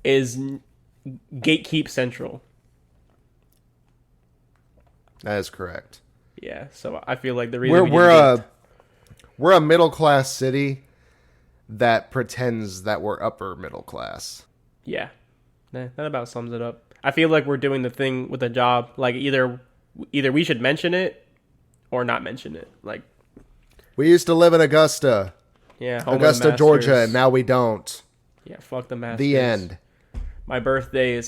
is Gatekeep Central. That is correct. Yeah, so I feel like the reason We're a middle class city that pretends that we're upper middle class. yeah, that about sums it up. I feel like we're doing the thing with the job. Like either we should mention it or not mention it. Like, We used to live in Augusta, yeah, home of the Augusta, Georgia, Masters. and now we don't. Yeah, fuck the Masters. The end. My birthday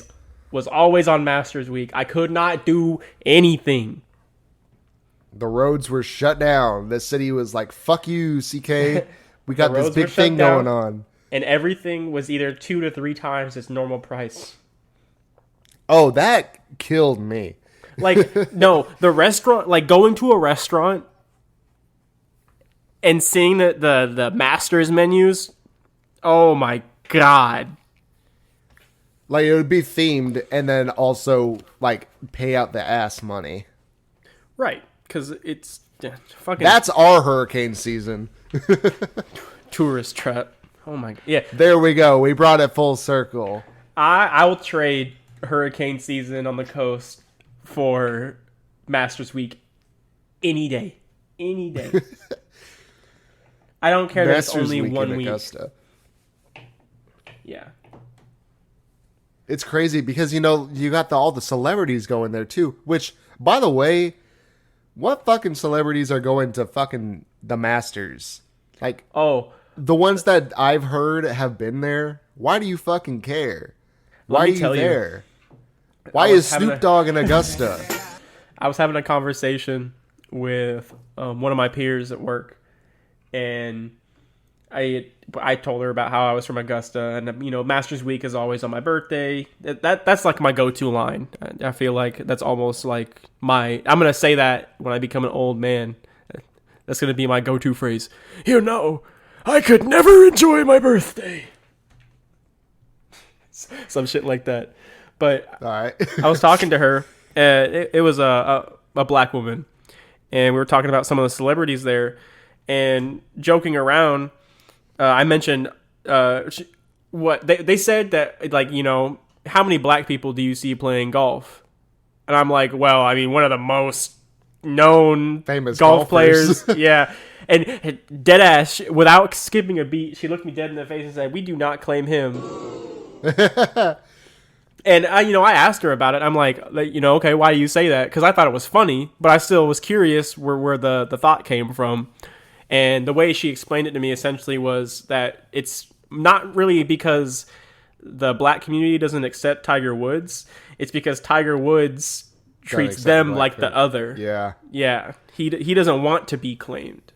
was always on Masters Week. I could not do anything. The roads were shut down. The city was like, fuck you, CK. We got this roads were big shut thing down. going on. And everything was either 2 to 3 times its normal price. Oh, that killed me. Like, no, the restaurant, like going to a restaurant and seeing the Masters menus, oh my God. Like, it would be themed and then also, like, pay out the ass money. Right, because it's fucking That's our hurricane season. tourist trap. Oh my God. Yeah, There we go. We brought it full circle. I will trade hurricane season on the coast for Masters Week any day. Any day. I don't care that it's Masters only week 1 in week. Augusta. Yeah. It's crazy because, you know, you got all the celebrities going there too. Which, by the way, what fucking celebrities are going to fucking the Masters? Like, Oh, the ones that I've heard have been there. Why do you fucking care? Let Why me are you tell you, there? Why was is having Snoop a- Dogg in Augusta? I was having a conversation with one of my peers at work, and I told her about how I was from Augusta, and you know, Masters Week is always on my birthday. That's like my go-to line. I feel like that's almost like I'm gonna say that when I become an old man. That's gonna be my go-to phrase. You know, I could never enjoy my birthday. Some shit like that. But All right. I was talking to her. It was a black woman, and we were talking about some of the celebrities there, and joking around. I mentioned what they said that, like, you know, how many black people do you see playing golf? And I'm like, well, I mean, one of the most known Famous golf golfers. players. Yeah. And dead ass, without skipping a beat, she looked me dead in the face and said, "We do not claim him." And I asked her about it. I'm like, okay, why do you say that? Because I thought it was funny, but I still was curious where the thought came from. And the way she explained it to me essentially was that it's not really because the black community doesn't accept Tiger Woods. It's because Tiger Woods treats them like the other. Yeah. Yeah. He doesn't want to be claimed.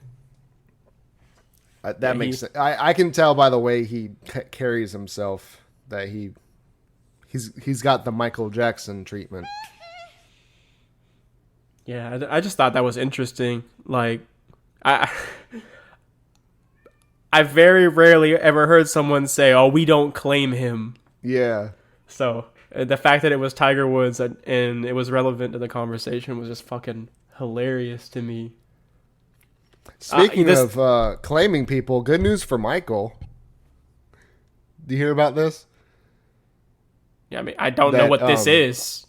That makes sense. I can tell by the way he carries himself that he's got the Michael Jackson treatment. Yeah, I just thought that was interesting. Like, I very rarely ever heard someone say, "Oh, we don't claim him." Yeah. So the fact that it was Tiger Woods and it was relevant to the conversation was just fucking hilarious to me. Speaking of claiming people, good news for Michael. Do you hear about this? Yeah, I mean, I don't know what this is.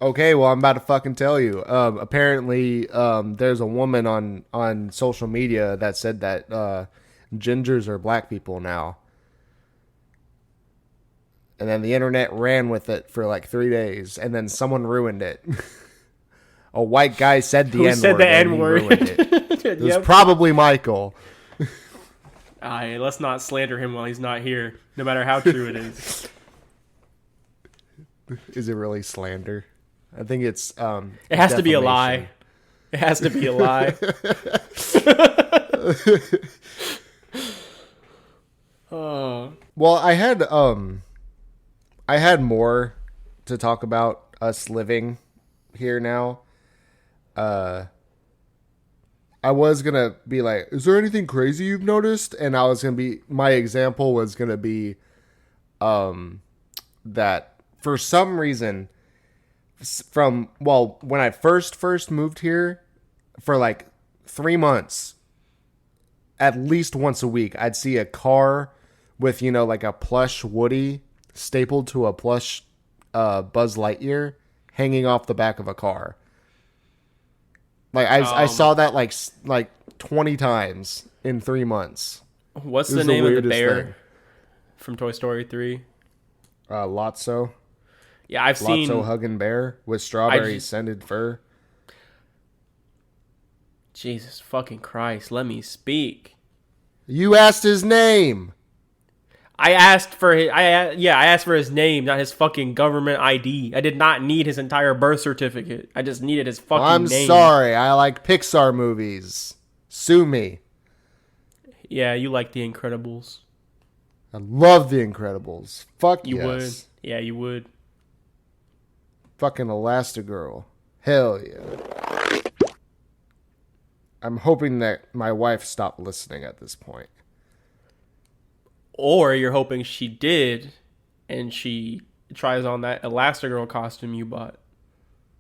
Okay, well, I'm about to fucking tell you. Apparently, there's a woman on social media that said that gingers are black people now. And then the internet ran with it for like 3 days, and then someone ruined it. A white guy said the N-word. Who said the N-word? It was probably Michael. Let's not slander him while he's not here, no matter how true it is. Is it really slander? I think it's it has to be a lie. It has to be a lie. Well, I had more to talk about us living here now. I was gonna be like, is there anything crazy you've noticed? And my example was gonna be that for some reason when I first moved here, for like 3 months, at least once a week, I'd see a car with, like a plush Woody stapled to a plush Buzz Lightyear hanging off the back of a car. Like I saw that like 20 times in 3 months. What's the name of the bear from Toy Story 3? Lotso. Yeah, I've seen Lotso hugging bear with strawberry scented fur. Jesus fucking Christ, let me speak. You asked his name. I asked for his name, not his fucking government ID. I did not need his entire birth certificate. I just needed his fucking name. I'm sorry. I like Pixar movies. Sue me. Yeah, you like The Incredibles. I love The Incredibles. Fuck you yes. would. Yeah, you would. Fucking Elastigirl. Hell yeah. I'm hoping that my wife stopped listening at this point. Or you're hoping she did, and she tries on that Elastigirl costume you bought.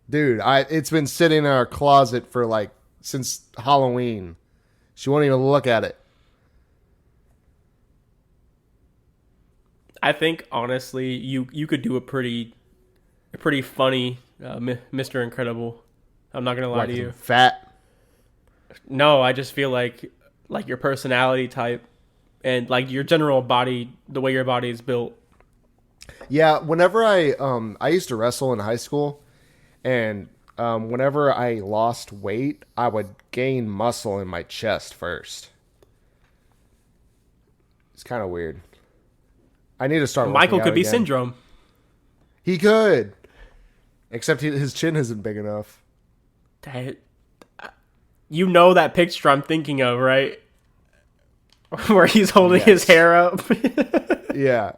Dude, it's been sitting in our closet for since Halloween. She won't even look at it. I think honestly, you could do a pretty funny Mr. Incredible. I'm not gonna lie to you. Fat. No, I just feel like your personality type and like your general body, the way your body is built. Yeah, whenever I used to wrestle in high school, and whenever I lost weight, I would gain muscle in my chest first. It's kind of weird. I need to start. Michael could be again. Syndrome. He could, except his chin isn't big enough. You know that picture I'm thinking of, right? Where he's holding his hair up. Yeah.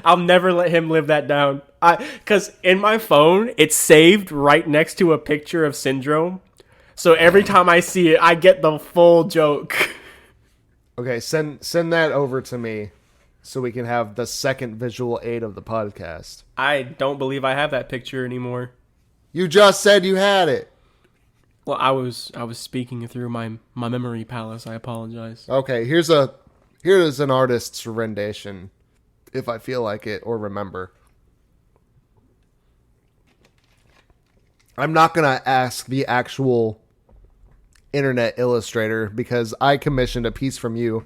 I'll never let him live that down. Because in my phone, it's saved right next to a picture of Syndrome. So every time I see it, I get the full joke. Okay, send that over to me so we can have the second visual aid of the podcast. I don't believe I have that picture anymore. You just said you had it. Well, I was speaking through my memory palace. I apologize. Okay, here's an artist's rendition, if I feel like it or remember. I'm not gonna ask the actual internet illustrator because I commissioned a piece from you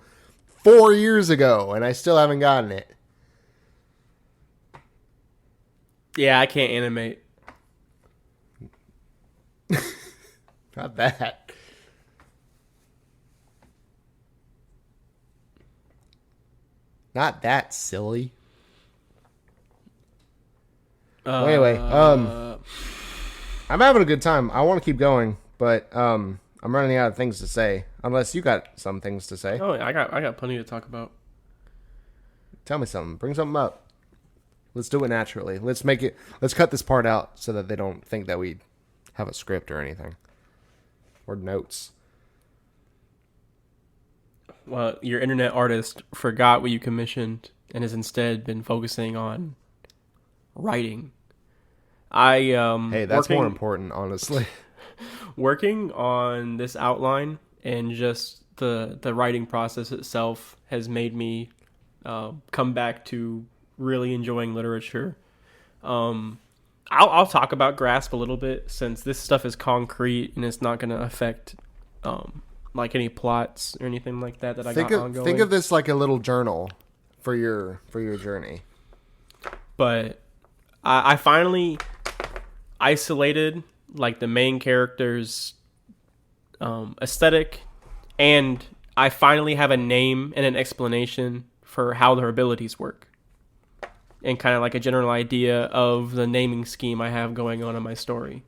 4 years ago and I still haven't gotten it. Yeah, I can't animate. Not that. Not that silly. Well, anyway, I'm having a good time. I want to keep going, but I'm running out of things to say. Unless you got some things to say. Oh, I got plenty to talk about. Tell me something. Bring something up. Let's do it naturally. Let's make it. Let's cut this part out so that they don't think that we have a script or anything or notes. Well, your internet artist forgot what you commissioned and has instead been focusing on writing. Hey, that's more important, honestly. Working on this outline and just the writing process itself has made me come back to really enjoying literature. I'll talk about Grasp a little bit since this stuff is concrete and it's not going to affect like any plots or anything like that I got ongoing. Think of this like a little journal for your journey. But I finally isolated like the main character's aesthetic, and I finally have a name and an explanation for how their abilities work, and kind of like a general idea of the naming scheme I have going on in my story.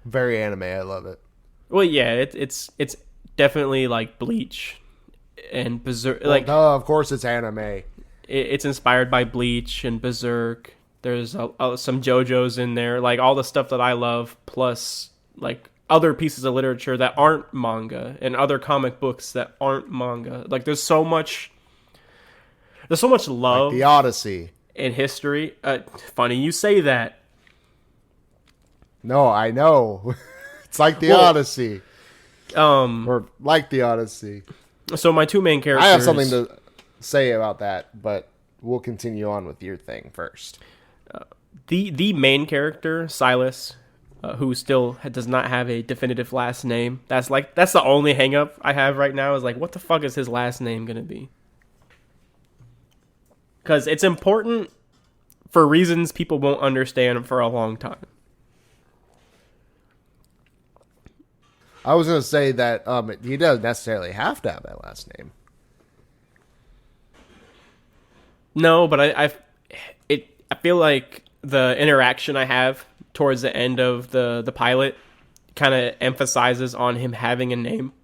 Very anime. I love it. Well, yeah, it's definitely like Bleach and Berserk. Well, like, no, of course it's anime. It's inspired by Bleach and Berserk. There's some JoJo's in there, like all the stuff that I love, plus like other pieces of literature that aren't manga and other comic books that aren't manga. Like there's so much love, like the Odyssey in history. Funny you say that. No, I know. It's like the Odyssey. Or like the Odyssey. So my two main characters. I have something to say about that, but we'll continue on with your thing first. The main character, Silas, who still does not have a definitive last name. That's the only hang up I have right now is like, what the fuck is his last name going to be? Because it's important for reasons people won't understand for a long time. I was going to say that he doesn't necessarily have to have that last name. No, but I feel like the interaction I have towards the end of the pilot kind of emphasizes on him having a name.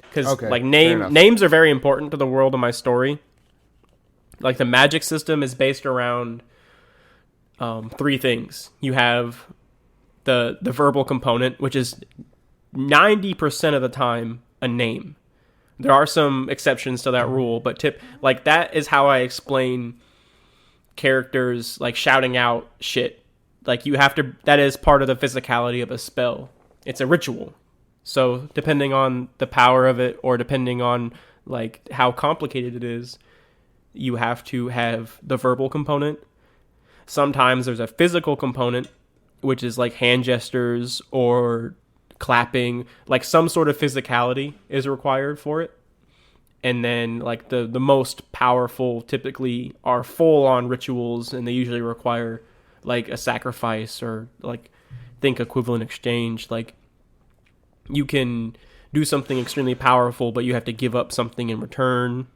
Because names are very important to the world of my story. Like the magic system is based around three things. You have the verbal component, which is 90% of the time a name. There are some exceptions to that rule, but that is how I explain characters like shouting out shit. Like that is part of the physicality of a spell. It's a ritual. So depending on the power of it or depending on like how complicated it is, you have to have the verbal component. Sometimes there's a physical component, which is like hand gestures or clapping, like some sort of physicality is required for it. And then like the most powerful typically are full on rituals, and they usually require like a sacrifice or like think equivalent exchange. Like you can do something extremely powerful, but you have to give up something in return.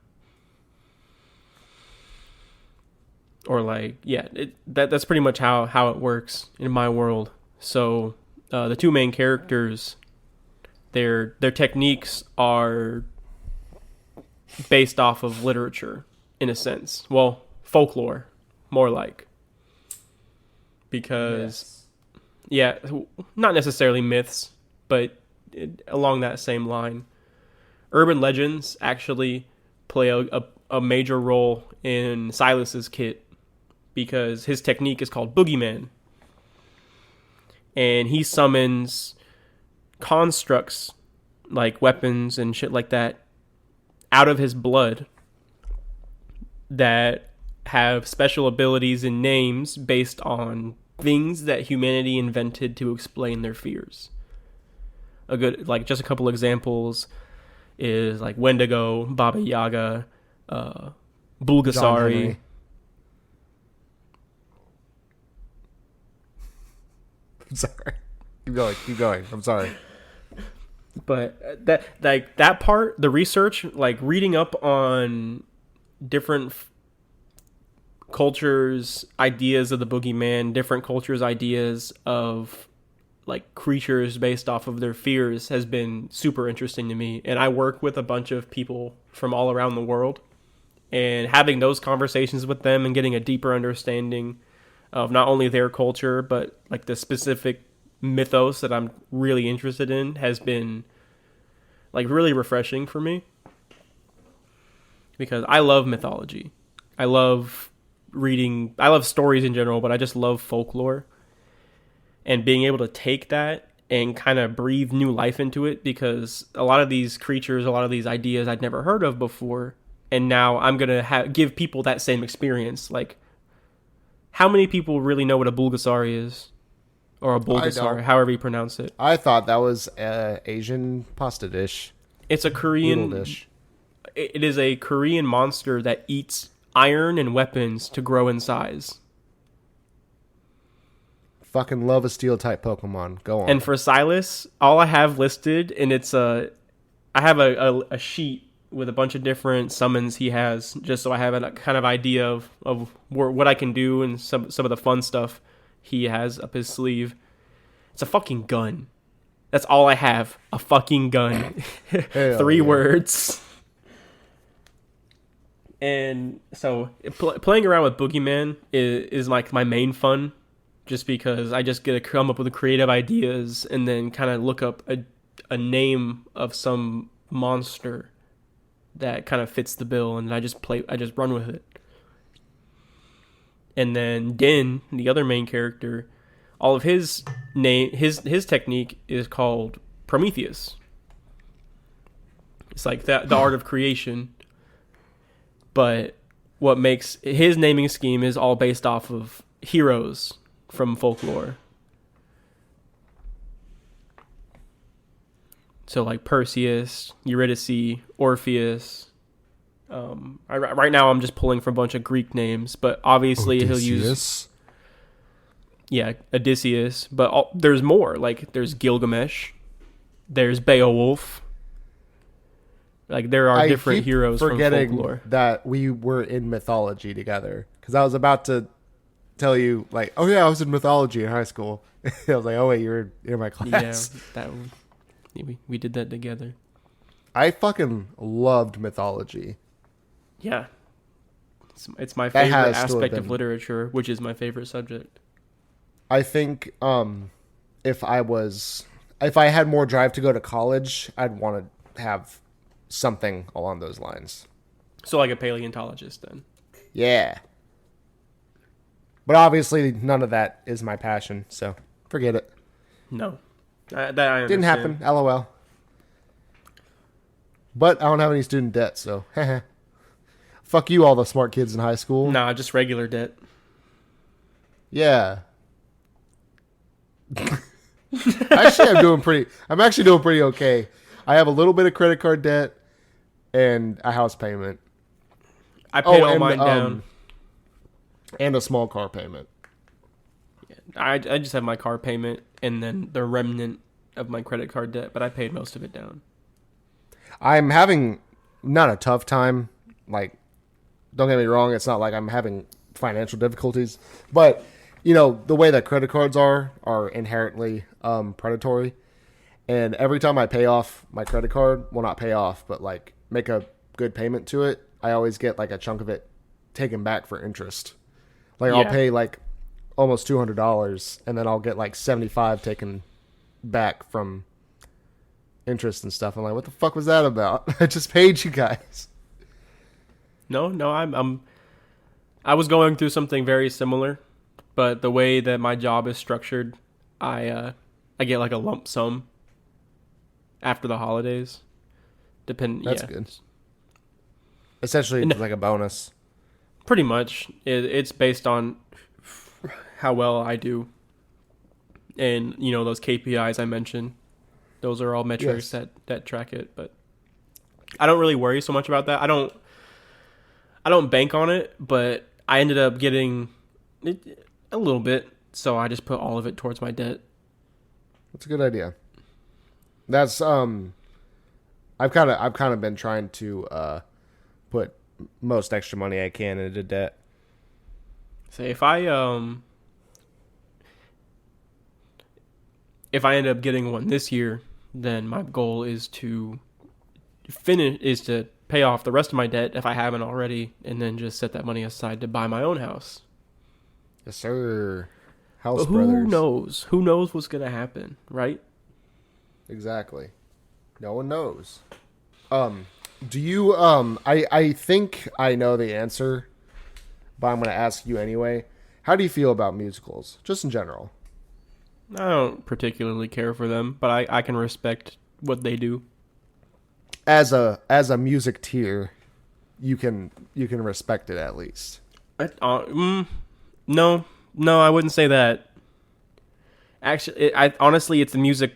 Or like, yeah, that's pretty much how it works in my world. So the two main characters, their techniques are based off of literature, in a sense. Well, folklore, more like. Because, yeah, not necessarily myths, but along that same line. Urban legends actually play a major role in Silas's kit, because his technique is called Boogeyman. And he summons constructs, like weapons and shit like that, out of his blood that have special abilities and names based on things that humanity invented to explain their fears. A good, like, just a couple examples is like Wendigo, Baba Yaga, John Bulgasari. Henry. I'm sorry. Keep going. I'm sorry. But that part, the research, like reading up on different cultures' ideas of the boogeyman, different cultures' ideas of like creatures based off of their fears has been super interesting to me. And I work with a bunch of people from all around the world, and having those conversations with them and getting a deeper understanding of not only their culture but like the specific mythos that I'm really interested in has been like really refreshing for me, because I love mythology. I love reading, I love stories in general, but I just love folklore, and being able to take that and kind of breathe new life into it, because a lot of these creatures, a lot of these ideas I'd never heard of before, and now I'm going to give people that same experience. Like, how many people really know what a Bulgasari is? Or a Bulgasari, however you pronounce it. I thought that was an Asian pasta dish. It's a Korean Noodle dish. It is a Korean monster that eats iron and weapons to grow in size. Fucking love a steel type Pokemon. Go on. And for Silas, all I have listed, and it's I have a sheet with a bunch of different summons he has, just so I have a kind of idea of what I can do and some of the fun stuff he has up his sleeve. It's a fucking gun. That's all I have. A fucking gun. 3 words. And so playing around with Boogeyman is like my main fun, just because I just get to come up with creative ideas and then kind of look up a name of some monster that kind of fits the bill, and I just run with it. And then Din, the other main character, all of his technique is called Prometheus. It's like the art of creation. But what makes his naming scheme is all based off of heroes from folklore. So like Perseus, Eurydice, Orpheus. Right now I'm just pulling from a bunch of Greek names, but obviously Odysseus. He'll use... Yeah, Odysseus. But there's more. Like, there's Gilgamesh. There's Beowulf. Like, there are different heroes from folklore. That we were in mythology together. Because I was about to tell you, like, oh yeah, I was in mythology in high school. I was like, oh wait, you're in my class. Yeah, we did that together. I fucking loved mythology. Yeah. It's my favorite aspect of literature, which is my favorite subject. I think if I had more drive to go to college, I'd want to have something along those lines. So like a paleontologist then. Yeah. But obviously none of that is my passion, so forget it. No. That I understand. Didn't happen, LOL. But I don't have any student debt, so fuck you, all the smart kids in high school. Nah, just regular debt. Yeah. I'm actually doing pretty okay. I have a little bit of credit card debt and a house payment. I paid all mine down. And a small car payment. Yeah, I just have my car payment and then the remnant of my credit card debt, but I paid most of it down. I'm having not a tough time. Like, don't get me wrong, it's not like I'm having financial difficulties, but you know, the way that credit cards are inherently predatory. And every time I pay off my credit card, well, not pay off, but like make a good payment to it, I always get like a chunk of it taken back for interest. Like, I'll pay like almost $200 and then I'll get like 75 taken back from interest and stuff. I'm like, what the fuck was that about? I just paid you guys. No, I was going through something very similar. But the way that my job is structured, I get like a lump sum after the holidays. That's good. Essentially, it's like a bonus. Pretty much, it's based on how well I do, and those KPIs I mentioned. Those are all metrics Yes. that track it, but I don't really worry so much about that. I don't bank on it, but I ended up getting it a little bit, so I just put all of it towards my debt. That's a good idea. That's I've kind of been trying to put most extra money I can into debt. Say if I end up getting one this year, then my goal is to pay off the rest of my debt if I haven't already, and then just set that money aside to buy my own house. Yes, sir. House But who brothers. knows? Who knows what's gonna happen, right? Exactly. No one knows. Do you I think I know the answer, but I'm gonna ask you anyway. How do you feel about musicals, just in general? I don't particularly care for them, but I can respect what they do. As a music tier, you can respect it at least. No, no, I wouldn't say that. Actually, honestly, it's the music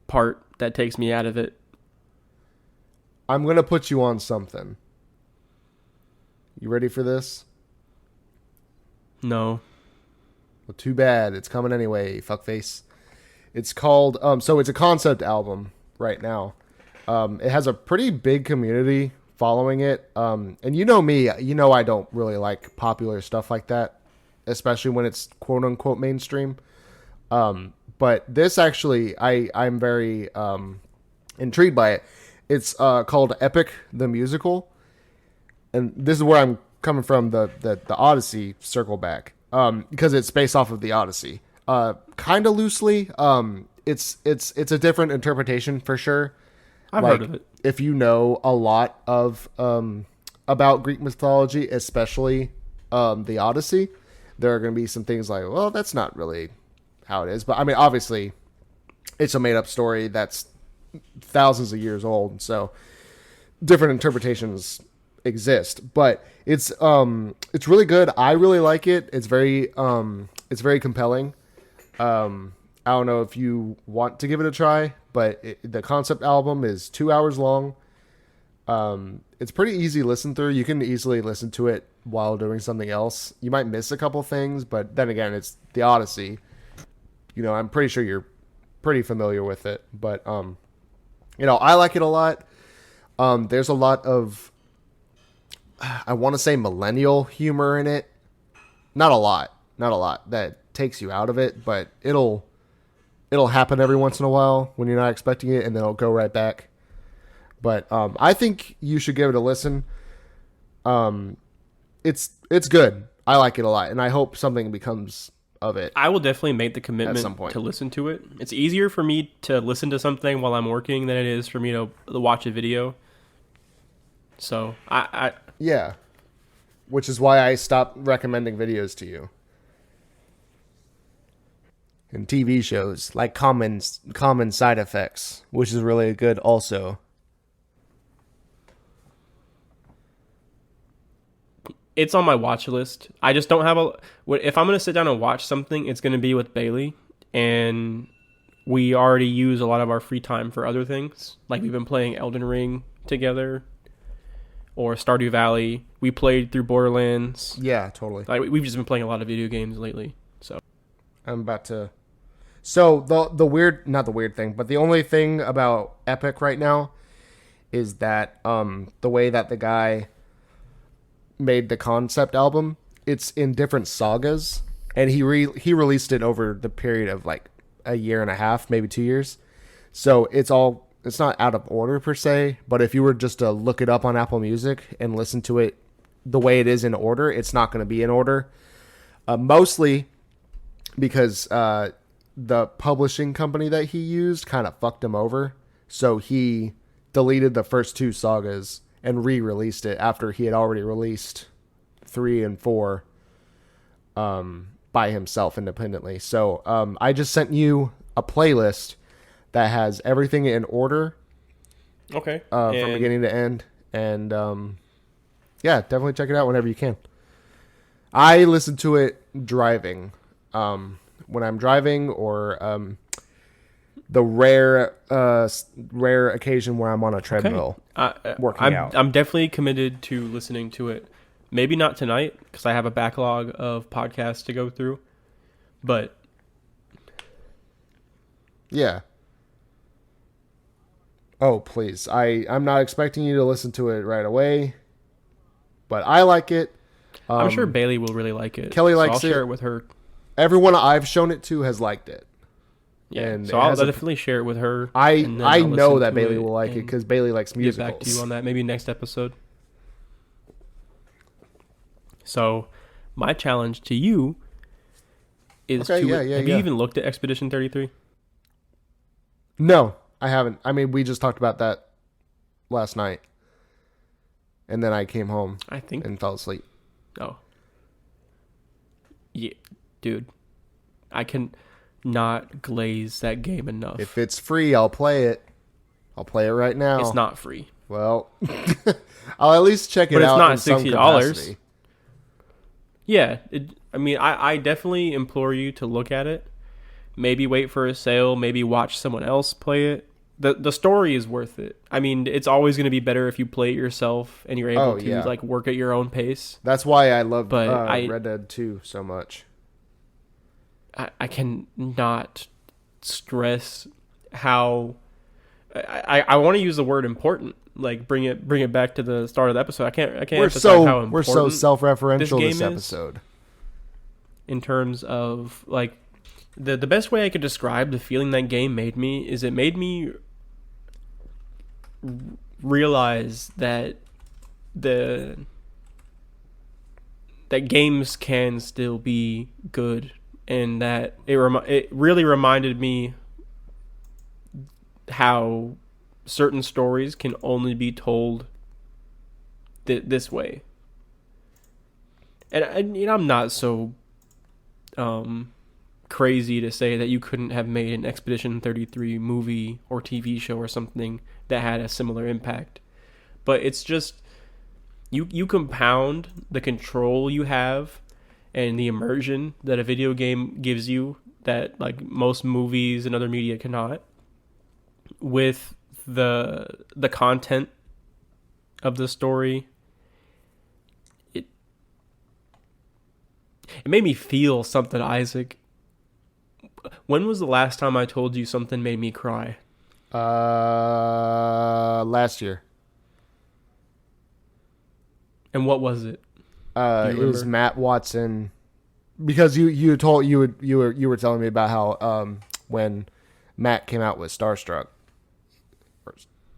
part that takes me out of it. I'm gonna put you on something. You ready for this? No. Well, too bad. It's coming anyway, fuckface. It's called so it's a concept album right now. It has a pretty big community following it. And you know me, you know I don't really like popular stuff like that, especially when it's quote unquote mainstream. But this actually I'm very intrigued by it. It's called Epic the Musical. And this is where I'm coming from, the Odyssey circle back. Because it's based off of the Odyssey. Kind of loosely. It's a different interpretation for sure. I've Like, heard of it. if you know a lot of about Greek mythology, especially the Odyssey, there are going to be some things like, well, that's not really how it is. But I mean, obviously, it's a made up story that's thousands of years old, so different interpretations exist. But it's really good. I really like it. It's very compelling. I don't know if you want to give it a try, but the concept album is 2 hours long. It's pretty easy to listen through. You can easily listen to it while doing something else. You might miss a couple things, but then again, it's the Odyssey. I'm pretty sure you're pretty familiar with it, but I like it a lot. There's a lot of, I want to say, millennial humor in it. Not a lot that takes you out of it, but it'll happen every once in a while when you're not expecting it, and then it'll go right back. But I think you should give it a listen. It's good. I like it a lot, and I hope something becomes of it I will definitely make the at commitment some point. to listen to it. It's easier for me to listen to something while I'm working than it is for me to watch a video. So Yeah, which is why I stopped recommending videos to you. And TV shows like common side effects, which is really good also. it's on my watch list. I just don't have if I'm gonna sit down and watch something, it's gonna be with Bailey, and we already use a lot of our free time for other things. Like we've been playing Elden Ring together, or Stardew Valley. We played through Borderlands. Yeah, totally. Like we've just been playing a lot of video games lately. So I'm about to. So the weird, not the weird thing, but the only thing about Epic right now is that the way that the guy made the concept album, it's in different sagas, and he released it over the period of like a year and a half, maybe 2 years. So it's not out of order per se, but if you were just to look it up on Apple Music and listen to it the way it is in order, it's not going to be in order. Mostly because the publishing company that he used kind of fucked him over. So he deleted the first two sagas and re-released it after he had already released 3 and 4 by himself independently. So I just sent you a playlist that has everything in order. okay, From beginning to end. And yeah, definitely check it out whenever you can. I listen to it driving when I'm driving, or the rare occasion where I'm on a treadmill working out. I'm definitely committed to listening to it. Maybe not tonight because I have a backlog of podcasts to go through, but yeah. Oh, please. I'm not expecting you to listen to it right away, but I like it. I'm sure Bailey will really like it. Kelly likes I'll share it with her. Everyone I've shown it to has liked it. Yeah, and so I'll definitely share it with her. I know that Bailey will like it because Bailey likes musicals. Get back to you on that maybe next episode. So, my challenge to you is have you even looked at Expedition 33? No, I haven't. I mean, we just talked about that last night. And then I came home and fell asleep. Oh. Yeah, dude. I can not glaze that game enough. If it's free, I'll play it. I'll play it right now. It's not free. Well, I'll at least check it out. But it's not $60. Yeah, I definitely implore you to look at it. Maybe wait for a sale. Maybe watch someone else play it. The story is worth it. I mean, it's always going to be better if you play it yourself and you're able to like work at your own pace. That's why I love Red Dead 2 so much. I can not stress how I want to use the word important. Like bring it back to the start of the episode. I can't emphasize how important we're so self-referential this episode. In terms of like the best way I could describe the feeling that game made me is it made me realize that that games can still be good, and that it really reminded me how certain stories can only be told this way. And I'm not so crazy to say that you couldn't have made an Expedition 33 movie or TV show or something that had a similar impact. But it's just you compound the control you have and the immersion that a video game gives you that like most movies and other media cannot, with the content of the story. It made me feel something, Isaac. When was the last time I told you something made me cry? Last year. And what was it? It was Matt Watson, because you were telling me about how when Matt came out with Starstruck,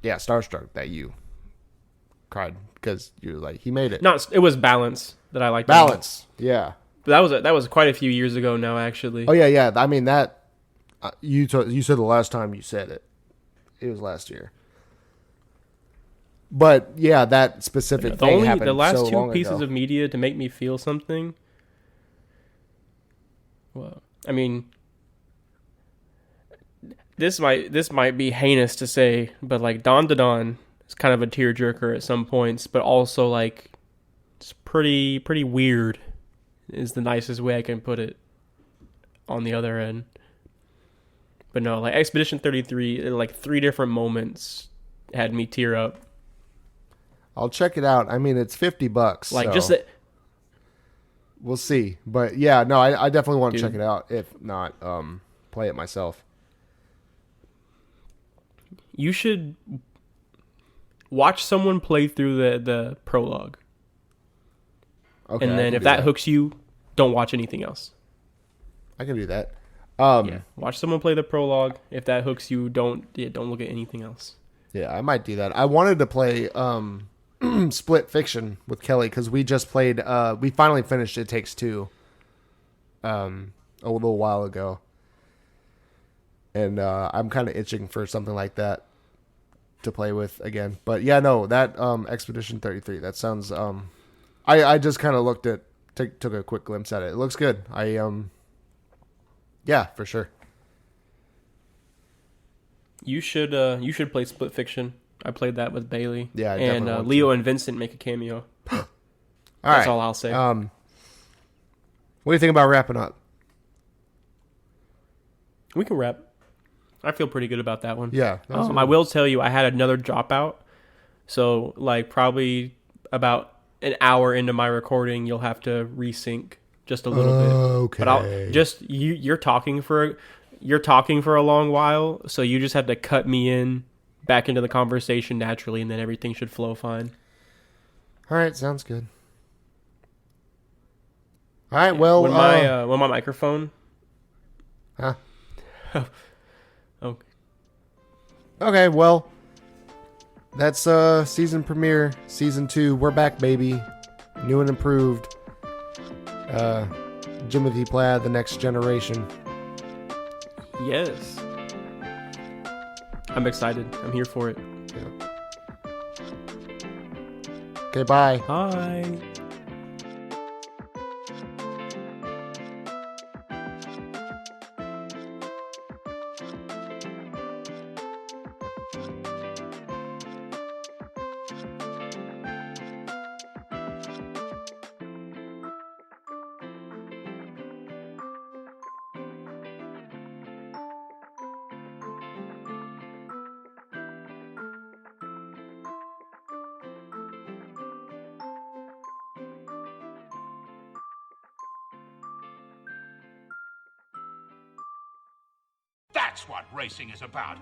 that you cried because you were like, he made it. No, it was Balance that I liked. Balance, yeah. But that was quite a few years ago now, actually. Oh yeah. I mean that you said the last time you said it, it was last year. But yeah, that specific thing happened the last so two long pieces ago. of media to make me feel something. Well, I mean, this might be heinous to say, but like Dawn to Dawn is kind of a tearjerker at some points, but also like it's pretty weird is the nicest way I can put it on the other end. But no, like Expedition 33, like 3 different moments had me tear up. I'll check it out. I mean, it's $50. Like so just that. We'll see. But yeah, no, I definitely want to check it out. If not, play it myself. You should watch someone play through the prologue. Okay, and then if that hooks you, don't watch anything else. I can do that. Yeah, watch someone play the prologue. If that hooks you, don't look at anything else. Yeah, I might do that. I wanted to play Split Fiction with Kelly because we just played. We finally finished It Takes Two. A little while ago, and I'm kind of itching for something like that to play with again. But yeah, no, that Expedition 33. That sounds. I just kind of took a quick glimpse at it. It looks good. Yeah, for sure. You should play Split Fiction. I played that with Bailey. Yeah, and Leo and Vincent make a cameo. That's all I'll say. What do you think about wrapping up? We can wrap. I feel pretty good about that one. Yeah. That was I good. will tell you, I had another dropout. So, like, probably about an hour into my recording, you'll have to resync just a little bit. Okay. But I'll just you're talking for a long while, so you just have to cut me in back into the conversation naturally, and then everything should flow fine. All right. Sounds good. All right. Well, When my microphone. huh? Okay. Okay. Well, that's season premiere, season 2. We're back, baby. New and improved. Jimothy Plaid, the next generation. Yes. I'm excited. I'm here for it. Yeah. Okay. Bye. Bye. That's what racing is about.